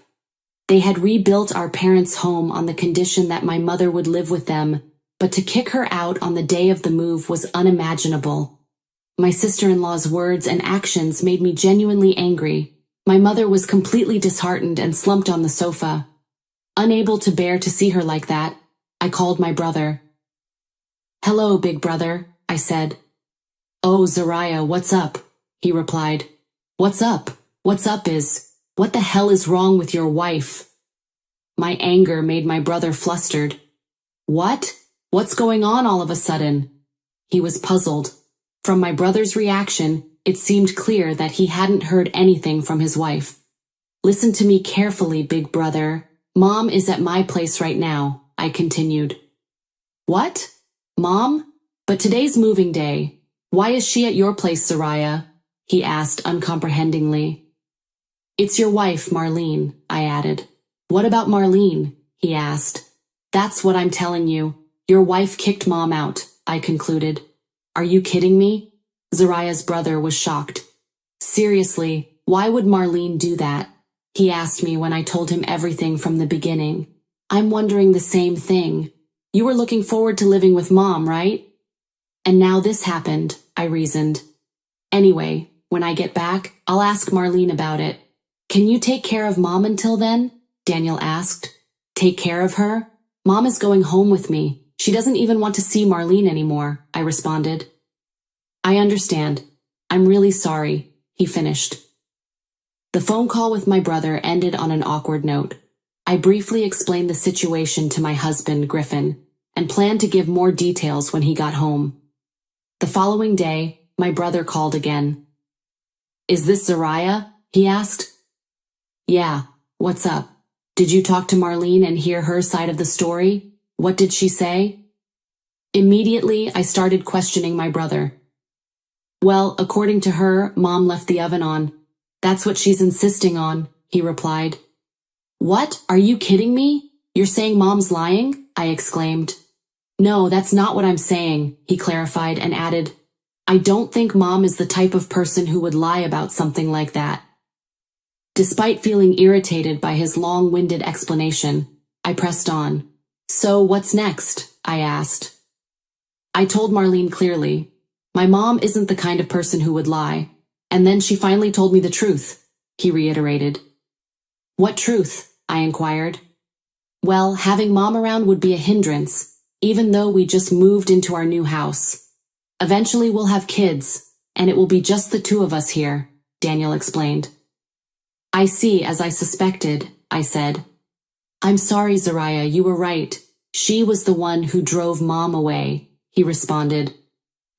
They had rebuilt our parents' home on the condition that my mother would live with them, but to kick her out on the day of the move was unimaginable." My sister-in-law's words and actions made me genuinely angry. My mother was completely disheartened and slumped on the sofa. Unable to bear to see her like that, I called my brother. "Hello, big brother," I said. "Oh, Zariah, what's up?" he replied. "What's up? What's up is, what the hell is wrong with your wife?" My anger made my brother flustered. "What? What's going on all of a sudden?" He was puzzled. From my brother's reaction, it seemed clear that he hadn't heard anything from his wife. "Listen to me carefully, big brother. Mom is at my place right now," I continued. "What? Mom? But today's moving day. Why is she at your place, Zariah?" he asked uncomprehendingly. "It's your wife, Marlene," I added. "What about Marlene?" he asked. "That's what I'm telling you. Your wife kicked Mom out," I concluded. "Are you kidding me?" Zariah's brother was shocked. "Seriously, why would Marlene do that?" he asked me when I told him everything from the beginning. "I'm wondering the same thing. You were looking forward to living with Mom, right? And now this happened," I reasoned. "Anyway, when I get back, I'll ask Marlene about it." "Can you take care of Mom until then?" Daniel asked. "Take care of her? Mom is going home with me. She doesn't even want to see Marlene anymore," I responded. "I understand. I'm really sorry," he finished. The phone call with my brother ended on an awkward note. I briefly explained the situation to my husband, Griffin, and planned to give more details when he got home. The following day, my brother called again. "Is this Zariah?" he asked. "Yeah, what's up? Did you talk to Marlene and hear her side of the story? What did she say?" Immediately, I started questioning my brother. "Well, according to her, Mom left the oven on. That's what she's insisting on," he replied. "What? Are you kidding me? You're saying Mom's lying?" I exclaimed. "No, that's not what I'm saying," he clarified and added, "I don't think Mom is the type of person who would lie about something like that." Despite feeling irritated by his long-winded explanation, I pressed on. "So what's next?" I asked. I told Marlene clearly. My mom isn't the kind of person who would lie. And then she finally told me the truth, he reiterated. "What truth?" I inquired. "Well, having Mom around would be a hindrance, even though we just moved into our new house. Eventually we'll have kids, and it will be just the two of us here," Daniel explained. "I see, as I suspected," I said. "I'm sorry, Zariah, you were right. She was the one who drove Mom away, he responded.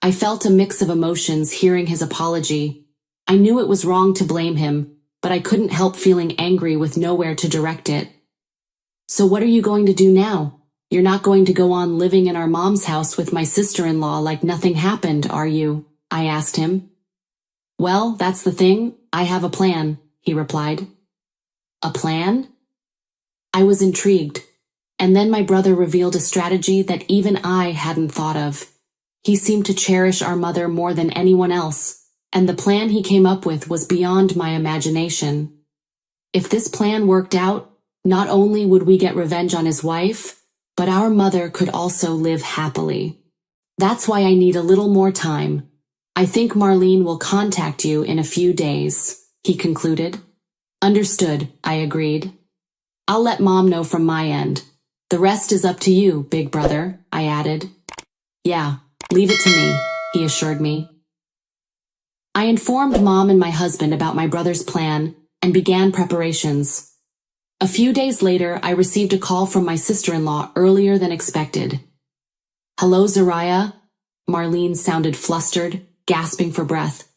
I felt a mix of emotions hearing his apology. I knew it was wrong to blame him, but I couldn't help feeling angry with nowhere to direct it. So what are you going to do now? You're not going to go on living in our mom's house with my sister-in-law like nothing happened, are you? I asked him. Well, that's the thing. I have a plan, he replied. A plan? I was intrigued, and then my brother revealed a strategy that even I hadn't thought of. He seemed to cherish our mother more than anyone else, and the plan he came up with was beyond my imagination. If this plan worked out, not only would we get revenge on his wife, but our mother could also live happily. That's why I need a little more time. I think Marlene will contact you in a few days, he concluded. Understood, I agreed. I'll let Mom know from my end. The rest is up to you, big brother, I added. Yeah, leave it to me, he assured me. I informed Mom and my husband about my brother's plan and began preparations. A few days later, I received a call from my sister-in-law earlier than expected. Hello, Zariah? Marlene sounded flustered, gasping for breath.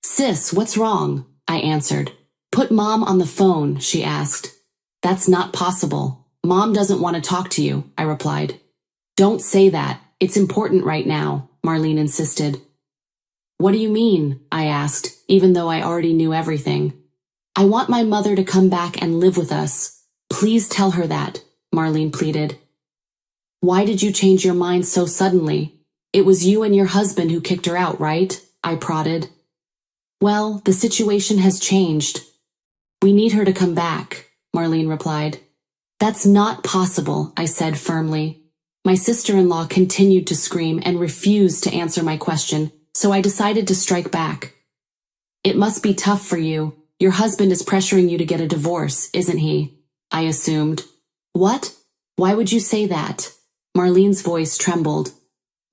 Sis, what's wrong? I answered. Put Mom on the phone, she asked. That's not possible. Mom doesn't want to talk to you, I replied. Don't say that. It's important right now, Marlene insisted. What do you mean? I asked, even though I already knew everything. I want my mother to come back and live with us. Please tell her that, Marlene pleaded. Why did you change your mind so suddenly? It was you and your husband who kicked her out, right? I prodded. Well, the situation has changed. We need her to come back, Marlene replied. That's not possible, I said firmly. My sister-in-law continued to scream and refused to answer my question, so I decided to strike back. It must be tough for you. Your husband is pressuring you to get a divorce, isn't he? I assumed. What? Why would you say that? Marlene's voice trembled.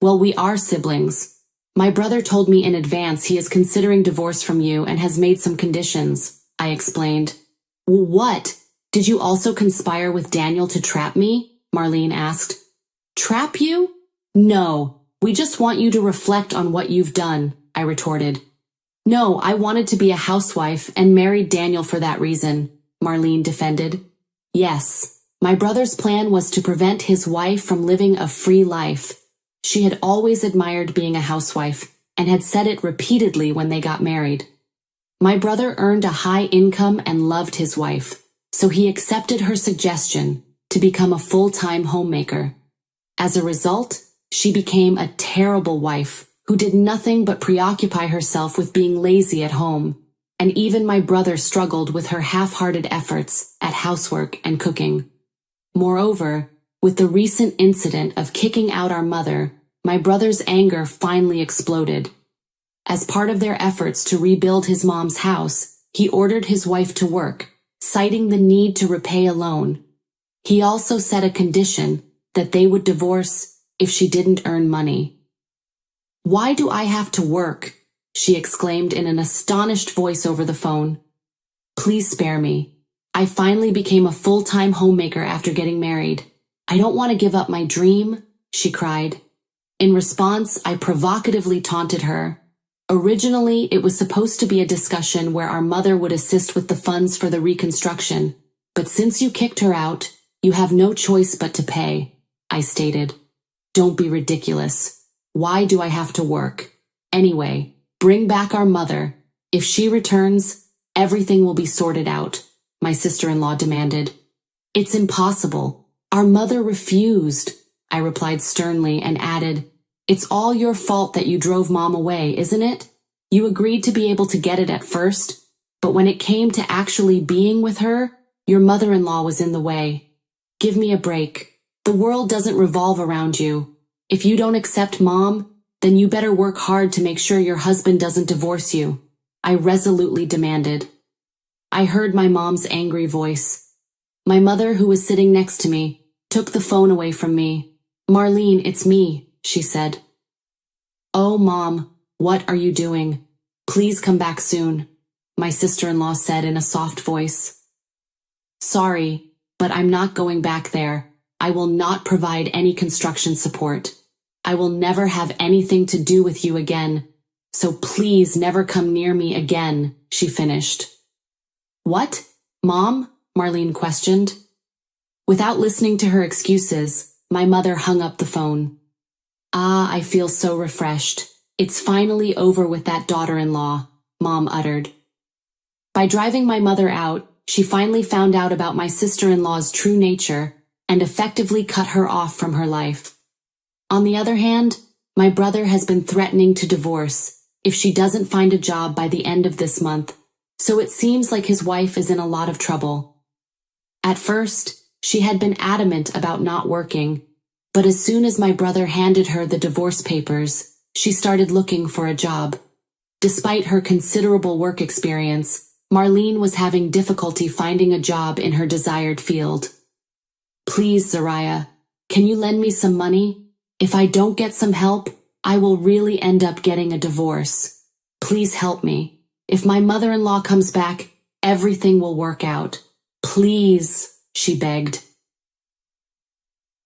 Well, we are siblings. My brother told me in advance he is considering divorce from you and has made some conditions, I explained. What? Did you also conspire with Daniel to trap me? Marlene asked. Trap you? No, we just want you to reflect on what you've done, I retorted. No, I wanted to be a housewife and married Daniel for that reason, Marlene defended. Yes, my brother's plan was to prevent his wife from living a free life. She had always admired being a housewife and had said it repeatedly when they got married. My brother earned a high income and loved his wife, so he accepted her suggestion to become a full-time homemaker. As a result, she became a terrible wife who did nothing but preoccupy herself with being lazy at home, and even my brother struggled with her half-hearted efforts at housework and cooking. Moreover, with the recent incident of kicking out our mother, my brother's anger finally exploded. As part of their efforts to rebuild his mom's house, he ordered his wife to work, citing the need to repay a loan. He also set a condition that they would divorce if she didn't earn money. Why do I have to work? She exclaimed in an astonished voice over the phone. Please spare me. I finally became a full-time homemaker after getting married. I don't want to give up my dream, she cried. In response, I provocatively taunted her. Originally, it was supposed to be a discussion where our mother would assist with the funds for the reconstruction, but since you kicked her out, you have no choice but to pay, I stated. Don't be ridiculous. Why do I have to work? Anyway, bring back our mother. If she returns, everything will be sorted out, my sister-in-law demanded. It's impossible. Our mother refused, I replied sternly and added, It's all your fault that you drove Mom away, isn't it? You agreed to be able to get it at first, but when it came to actually being with her, your mother-in-law was in the way. Give me a break. The world doesn't revolve around you. If you don't accept Mom, then you better work hard to make sure your husband doesn't divorce you, I resolutely demanded. I heard my mom's angry voice. My mother, who was sitting next to me, took the phone away from me. Marlene, it's me, she said. Oh, Mom, what are you doing? Please come back soon, my sister-in-law said in a soft voice. Sorry, but I'm not going back there. I will not provide any construction support. I will never have anything to do with you again. So please never come near me again, she finished. What, Mom? Marlene questioned. Without listening to her excuses, my mother hung up the phone. Ah, I feel so refreshed. It's finally over with that daughter-in-law, Mom uttered. By driving my mother out, she finally found out about my sister-in-law's true nature and effectively cut her off from her life. On the other hand, my brother has been threatening to divorce if she doesn't find a job by the end of this month, so it seems like his wife is in a lot of trouble. At first, she had been adamant about not working, but as soon as my brother handed her the divorce papers, she started looking for a job. Despite her considerable work experience, Marlene was having difficulty finding a job in her desired field. Please, Zariah, can you lend me some money? If I don't get some help, I will really end up getting a divorce. Please help me. If my mother-in-law comes back, everything will work out. Please, she begged.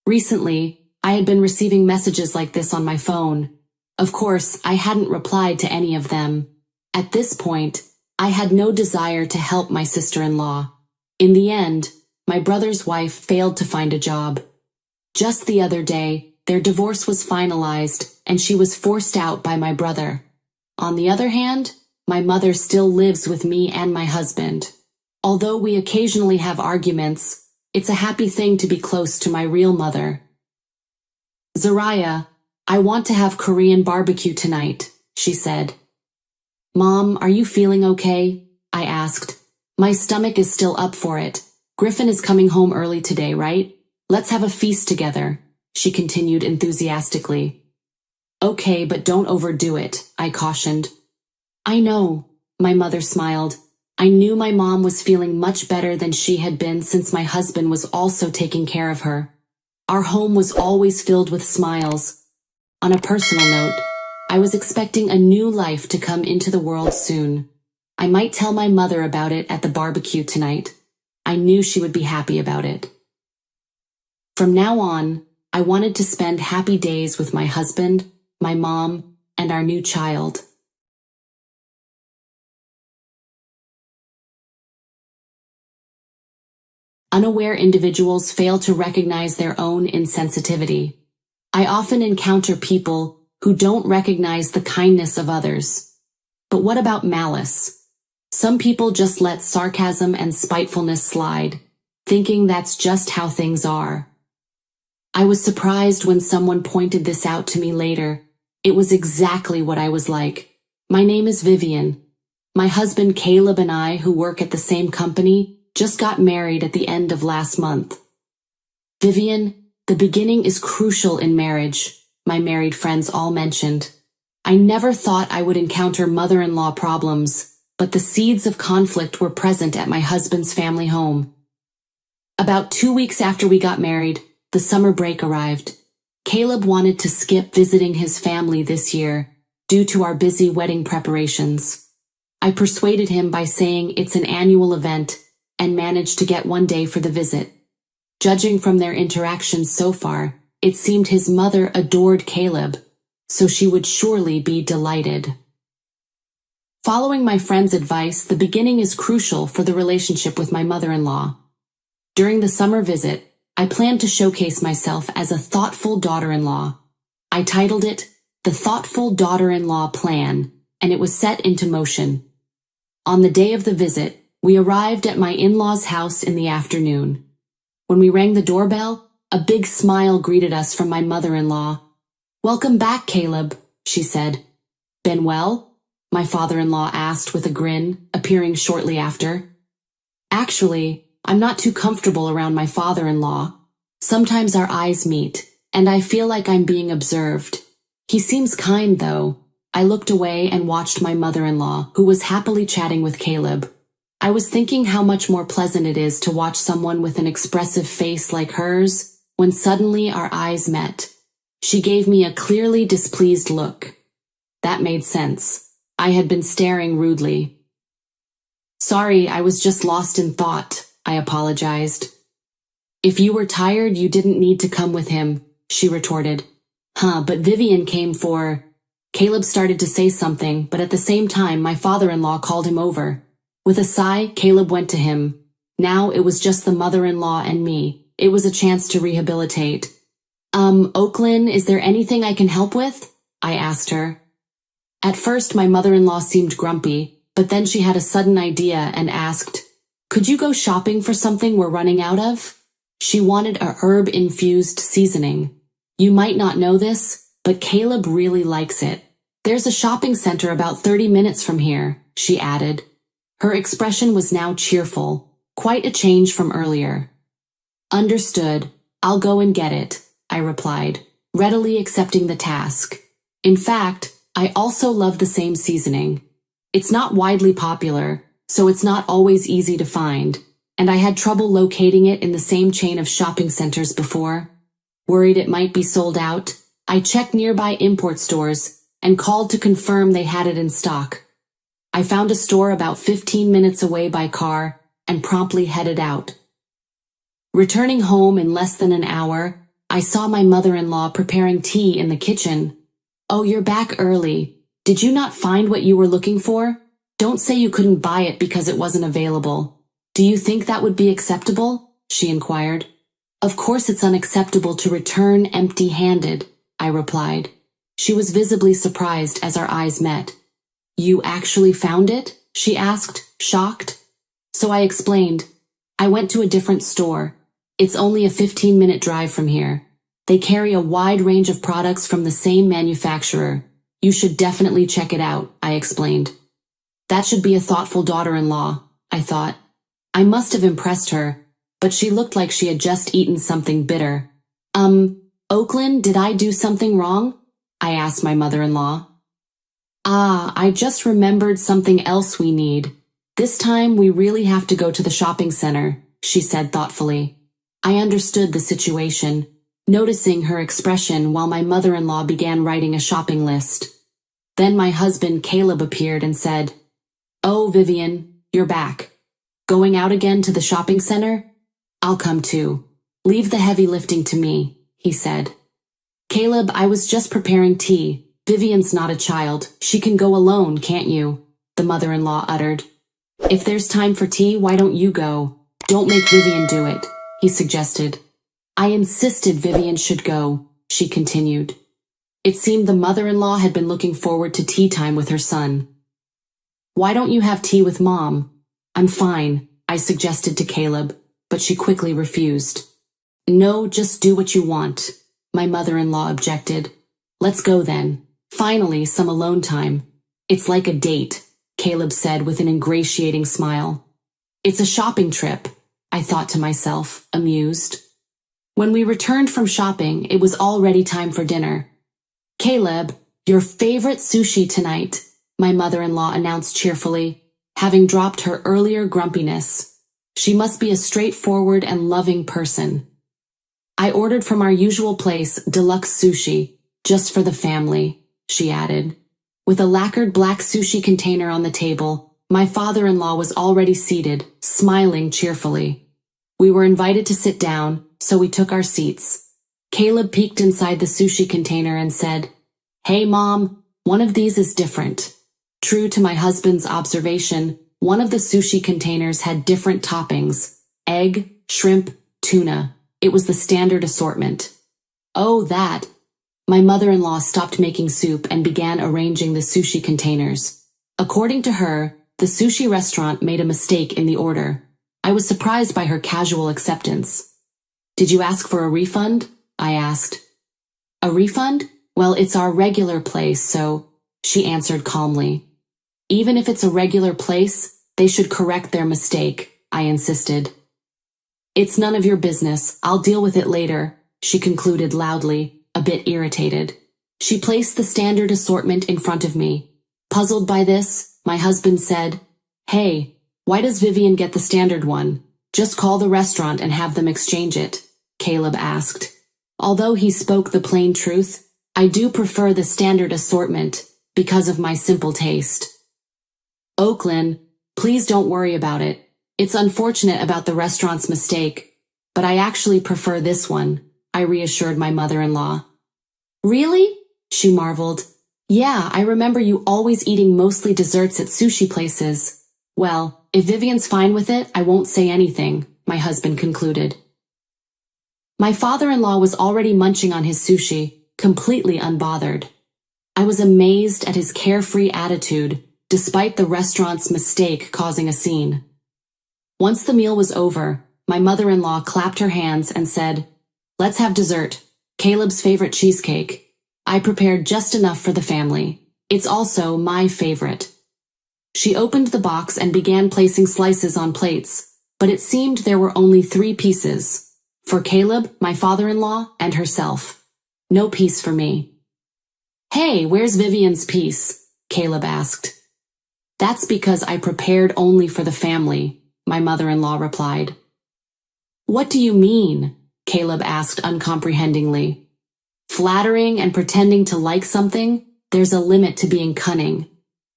Recently, I had been receiving messages like this on my phone. Of course, I hadn't replied to any of them. At this point, I had no desire to help my sister-in-law. In the end, my brother's wife failed to find a job. Just the other day, their divorce was finalized and she was forced out by my brother. On the other hand, my mother still lives with me and my husband. Although we occasionally have arguments, it's a happy thing to be close to my real mother. Zariah, I want to have Korean barbecue tonight, she said. Mom, are you feeling okay? I asked. My stomach is still up for it. Griffin is coming home early today, right? Let's have a feast together, she continued enthusiastically. Okay, but don't overdo it, I cautioned. I know, my mother smiled. I knew my mom was feeling much better than she had been since my husband was also taking care of her. Our home was always filled with smiles. On a personal note, I was expecting a new life to come into the world soon. I might tell my mother about it at the barbecue tonight. I knew she would be happy about it. From now on, I wanted to spend happy days with my husband, my mom, and our new child. Unaware individuals fail to recognize their own insensitivity. I often encounter people who don't recognize the kindness of others. But what about malice? Some people just let sarcasm and spitefulness slide, thinking that's just how things are. I was surprised when someone pointed this out to me later. It was exactly what I was like. My name is Vivian. My husband Caleb and I, who work at the same company, just got married at the end of last month. Vivian, the beginning is crucial in marriage, my married friends all mentioned. I never thought I would encounter mother-in-law problems, but the seeds of conflict were present at my husband's family home. About 2 weeks after we got married, the summer break arrived. Caleb wanted to skip visiting his family this year, due to our busy wedding preparations. I persuaded him by saying it's an annual event, and managed to get 1 day for the visit. Judging from their interactions so far, it seemed his mother adored Caleb, so she would surely be delighted. Following my friend's advice, the beginning is crucial for the relationship with my mother-in-law. During the summer visit, I planned to showcase myself as a thoughtful daughter-in-law. I titled it, The Thoughtful Daughter-in-Law Plan, and it was set into motion. On the day of the visit, we arrived at my in-laws' house in the afternoon. When we rang the doorbell, a big smile greeted us from my mother-in-law. Welcome back, Caleb, she said. Been well? My father-in-law asked with a grin, appearing shortly after. Actually, I'm not too comfortable around my father-in-law. Sometimes our eyes meet, and I feel like I'm being observed. He seems kind, though. I looked away and watched my mother-in-law, who was happily chatting with Caleb. I was thinking how much more pleasant it is to watch someone with an expressive face like hers, when suddenly our eyes met. She gave me a clearly displeased look. That made sense. I had been staring rudely. Sorry, I was just lost in thought, I apologized. If you were tired, you didn't need to come with him, she retorted. But Vivian came for... Caleb started to say something, but at the same time my father-in-law called him over. With a sigh, Caleb went to him. Now it was just the mother-in-law and me. It was a chance to rehabilitate. Oakland, is there anything I can help with? I asked her. At first my mother-in-law seemed grumpy, but then she had a sudden idea and asked, could you go shopping for something we're running out of? She wanted a herb-infused seasoning. You might not know this, but Caleb really likes it. There's a shopping center about 30 minutes from here, she added. Her expression was now cheerful, quite a change from earlier. Understood. I'll go and get it, I replied, readily accepting the task. In fact, I also love the same seasoning. It's not widely popular, so it's not always easy to find, and I had trouble locating it in the same chain of shopping centers before. Worried it might be sold out, I checked nearby import stores and called to confirm they had it in stock. I found a store about 15 minutes away by car and promptly headed out. Returning home in less than an hour, I saw my mother-in-law preparing tea in the kitchen. Oh, you're back early. Did you not find what you were looking for? Don't say you couldn't buy it because it wasn't available. Do you think that would be acceptable? She inquired. Of course it's unacceptable to return empty-handed, I replied. She was visibly surprised as our eyes met. You actually found it? She asked, shocked. So I explained. I went to a different store. It's only a 15-minute drive from here. They carry a wide range of products from the same manufacturer. You should definitely check it out, I explained. That should be a thoughtful daughter-in-law, I thought. I must have impressed her, but she looked like she had just eaten something bitter. Oakland, did I do something wrong? I asked my mother-in-law. I just remembered something else we need. This time we really have to go to the shopping center, she said thoughtfully. I understood the situation, noticing her expression while my mother-in-law began writing a shopping list. Then my husband Caleb appeared and said, Oh, Vivian, you're back. Going out again to the shopping center? I'll come too. Leave the heavy lifting to me, he said. Caleb, I was just preparing tea. Vivian's not a child. She can go alone, can't you? The mother-in-law uttered. If there's time for tea, why don't you go? Don't make Vivian do it, he suggested. I insisted Vivian should go, she continued. It seemed the mother-in-law had been looking forward to tea time with her son. Why don't you have tea with Mom? I'm fine, I suggested to Caleb, but she quickly refused. No, just do what you want, my mother-in-law objected. Let's go then. Finally, some alone time. It's like a date, Caleb said with an ingratiating smile. It's a shopping trip, I thought to myself, amused. When we returned from shopping, it was already time for dinner. Caleb, your favorite sushi tonight, my mother-in-law announced cheerfully, having dropped her earlier grumpiness. She must be a straightforward and loving person. I ordered from our usual place, deluxe sushi, just for the family, she added. With a lacquered black sushi container on the table, my father-in-law was already seated, smiling cheerfully. We were invited to sit down, so we took our seats. Caleb peeked inside the sushi container and said, Hey Mom, one of these is different. True to my husband's observation, one of the sushi containers had different toppings, egg, shrimp, tuna. It was the standard assortment. Oh, that. My mother-in-law stopped making soup and began arranging the sushi containers. According to her, the sushi restaurant made a mistake in the order. I was surprised by her casual acceptance. Did you ask for a refund? I asked. A refund? Well, it's our regular place, so, she answered calmly. Even if it's a regular place, they should correct their mistake, I insisted. It's none of your business, I'll deal with it later, she concluded loudly, a bit irritated. She placed the standard assortment in front of me. Puzzled by this, my husband said, Hey, why does Vivian get the standard one? Just call the restaurant and have them exchange it, Caleb asked. Although he spoke the plain truth, I do prefer the standard assortment because of my simple taste. Oakland, please don't worry about it. It's unfortunate about the restaurant's mistake. but I actually prefer this one, I reassured my mother-in-law. Really? She marveled. Yeah, I remember you always eating mostly desserts at sushi places. Well, if Vivian's fine with it, I won't say anything, my husband concluded. My father-in-law was already munching on his sushi, completely unbothered. I was amazed at his carefree attitude, despite the restaurant's mistake causing a scene. Once the meal was over, my mother-in-law clapped her hands and said, "Let's have dessert, Caleb's favorite cheesecake. I prepared just enough for the family. It's also my favorite." She opened the box and began placing slices on plates, but it seemed there were only 3 pieces. For Caleb, my father-in-law, and herself. No piece for me. "Hey, where's Vivian's piece?" Caleb asked. "That's because I prepared only for the family," my mother-in-law replied. "What do you mean?" Caleb asked uncomprehendingly. "Flattering and pretending to like something, there's a limit to being cunning.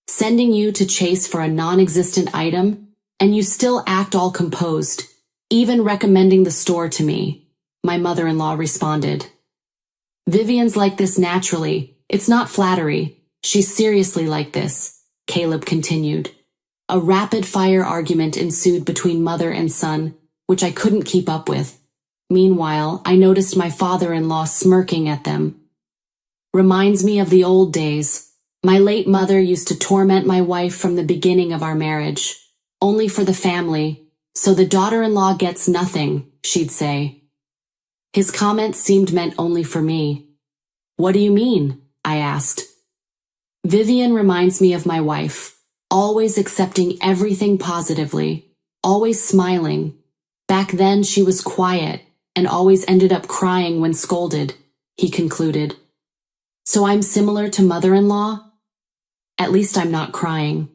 Sending you to chase for a non-existent item, and you still act all composed, even recommending the store to me," my mother-in-law responded. "Vivian's like this naturally. It's not flattery. She's seriously like this," Caleb continued. A rapid-fire argument ensued between mother and son, which I couldn't keep up with. Meanwhile, I noticed my father-in-law smirking at them. "Reminds me of the old days. My late mother used to torment my wife from the beginning of our marriage. Only for the family. So the daughter-in-law gets nothing," she'd say. His comment seemed meant only for me. "What do you mean?" I asked. "Vivian reminds me of my wife, always accepting everything positively, always smiling. Back then she was quiet and always ended up crying when scolded," he concluded. "So I'm similar to mother-in-law? At least I'm not crying.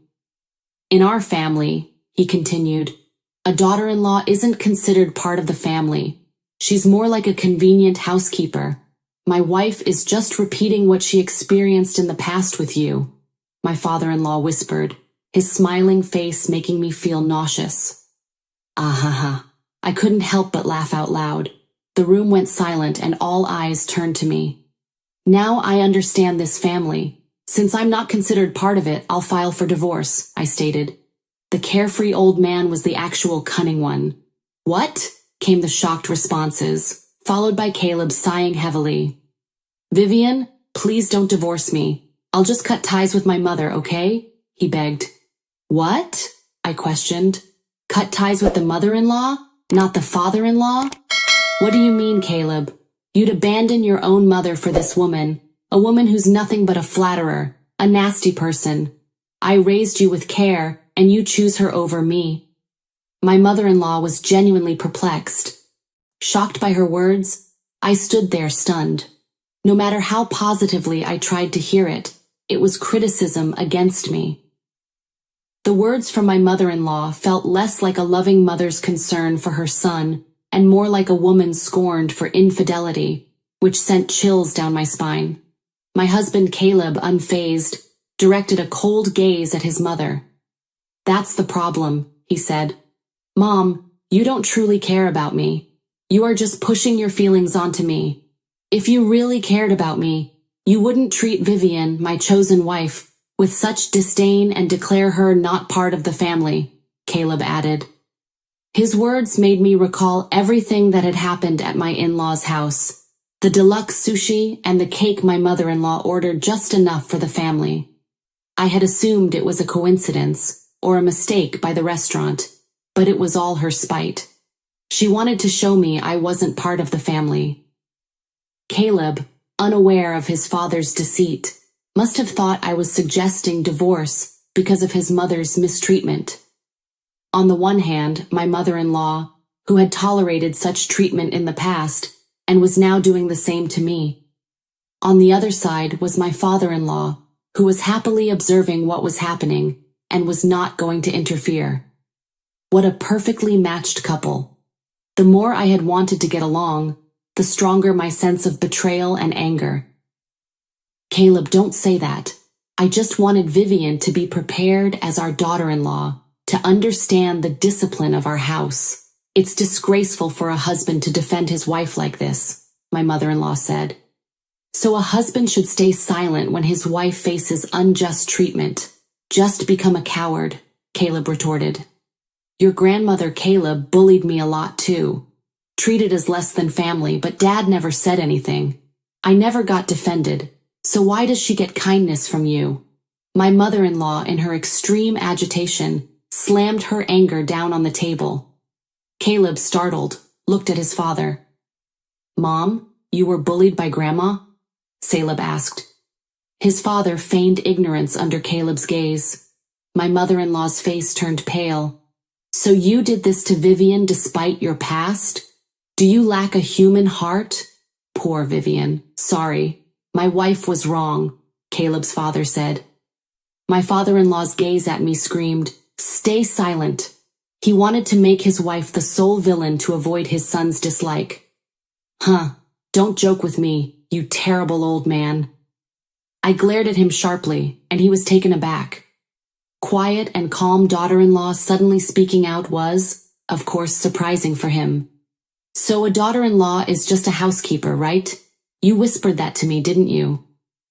In our family," he continued, "a daughter-in-law isn't considered part of the family. She's more like a convenient housekeeper. My wife is just repeating what she experienced in the past with you," my father-in-law whispered, his smiling face making me feel nauseous. "Ah-ha-ha." I couldn't help but laugh out loud. The room went silent and all eyes turned to me. "Now I understand this family. Since I'm not considered part of it, I'll file for divorce," I stated. The carefree old man was the actual cunning one. "What?" came the shocked responses, followed by Caleb sighing heavily. "Vivian, please don't divorce me. I'll just cut ties with my mother, okay?" he begged. "What?" I questioned. "Cut ties with the mother-in-law, not the father-in-law? What do you mean, Caleb? You'd abandon your own mother for this woman, a woman who's nothing but a flatterer, a nasty person. I raised you with care, and you choose her over me." My mother-in-law was genuinely perplexed. Shocked by her words, I stood there stunned. No matter how positively I tried to hear it, it was criticism against me. The words from my mother-in-law felt less like a loving mother's concern for her son and more like a woman scorned for infidelity, which sent chills down my spine. My husband Caleb, unfazed, directed a cold gaze at his mother. "That's the problem," he said. "Mom, you don't truly care about me. You are just pushing your feelings onto me. If you really cared about me, you wouldn't treat Vivian, my chosen wife, with such disdain and declare her not part of the family," Caleb added. His words made me recall everything that had happened at my in-laws' house. The deluxe sushi and the cake my mother-in-law ordered just enough for the family. I had assumed it was a coincidence, or a mistake by the restaurant, but it was all her spite. She wanted to show me I wasn't part of the family. Caleb, unaware of his father's deceit, must have thought I was suggesting divorce because of his mother's mistreatment. On the one hand, my mother-in-law, who had tolerated such treatment in the past, and was now doing the same to me. On the other side was my father-in-law, who was happily observing what was happening, and was not going to interfere. What a perfectly matched couple. The more I had wanted to get along, the stronger my sense of betrayal and anger. "Caleb, don't say that. I just wanted Vivian to be prepared as our daughter-in-law, to understand the discipline of our house," It's disgraceful for a husband to defend his wife like this, my mother-in-law said. So a husband should stay silent when his wife faces unjust treatment. Just become a coward, Caleb retorted. Your grandmother Caleb bullied me a lot too. Treated as less than family, but Dad never said anything. I never got defended, so why does she get kindness from you? My mother-in-law, in her extreme agitation, slammed her anger down on the table. Caleb, startled, looked at his father. Mom, you were bullied by Grandma? Caleb asked. His father feigned ignorance under Caleb's gaze. My mother-in-law's face turned pale. So you did this to Vivian despite your past? Do you lack a human heart? Poor Vivian. Sorry. My wife was wrong, Caleb's father said. My father-in-law's gaze at me screamed, Stay silent. He wanted to make his wife the sole villain to avoid his son's dislike. Don't joke with me, you terrible old man. I glared at him sharply, and he was taken aback. Quiet and calm daughter-in-law suddenly speaking out was, of course, surprising for him. So a daughter-in-law is just a housekeeper, right? You whispered that to me, didn't you?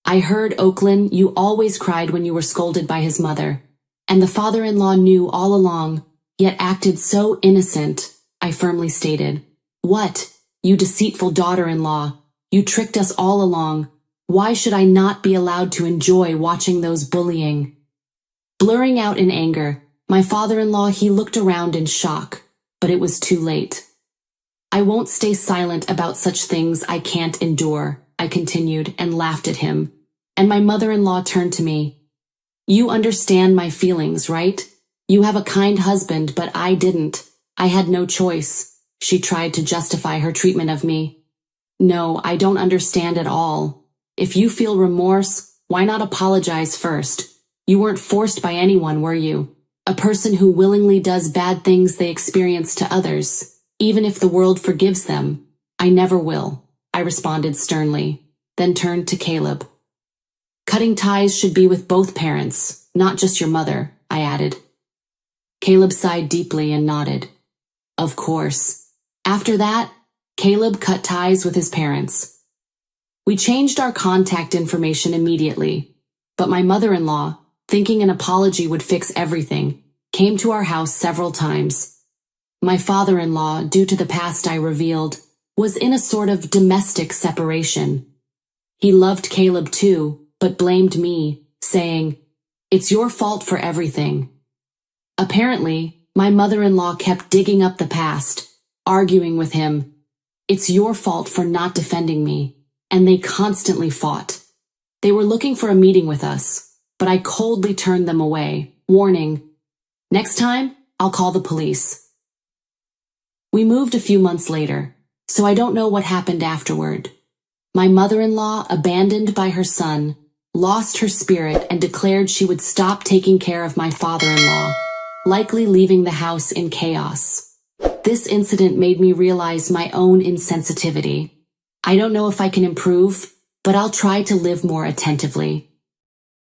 I heard, Oakland, you always cried when you were scolded by his mother. And the father-in-law knew all along, yet acted so innocent, I firmly stated. What? You deceitful daughter-in-law. You tricked us all along. Why should I not be allowed to enjoy watching those bullying? Blurring out in anger, my father-in-law, he looked around in shock, but it was too late. I won't stay silent about such things I can't endure, I continued and laughed at him. And my mother-in-law turned to me. You understand my feelings, right? You have a kind husband, but I didn't. I had no choice. She tried to justify her treatment of me. No, I don't understand at all. If you feel remorse, why not apologize first? You weren't forced by anyone, were you? A person who willingly does bad things they experience to others, even if the world forgives them. I never will, I responded sternly, then turned to Caleb. Cutting ties should be with both parents, not just your mother, I added. Caleb sighed deeply and nodded. Of course. After that, Caleb cut ties with his parents. We changed our contact information immediately, but my mother-in-law, thinking an apology would fix everything, came to our house several times. My father-in-law, due to the past I revealed, was in a sort of domestic separation. He loved Caleb too, but blamed me, saying, It's your fault for everything. Apparently, my mother-in-law kept digging up the past, arguing with him. It's your fault for not defending me. And they constantly fought. They were looking for a meeting with us, but I coldly turned them away, warning, Next time, I'll call the police. We moved a few months later, so I don't know what happened afterward. My mother-in-law, abandoned by her son, lost her spirit and declared she would stop taking care of my father-in-law, likely leaving the house in chaos. This incident made me realize my own insensitivity. I don't know if I can improve, but I'll try to live more attentively.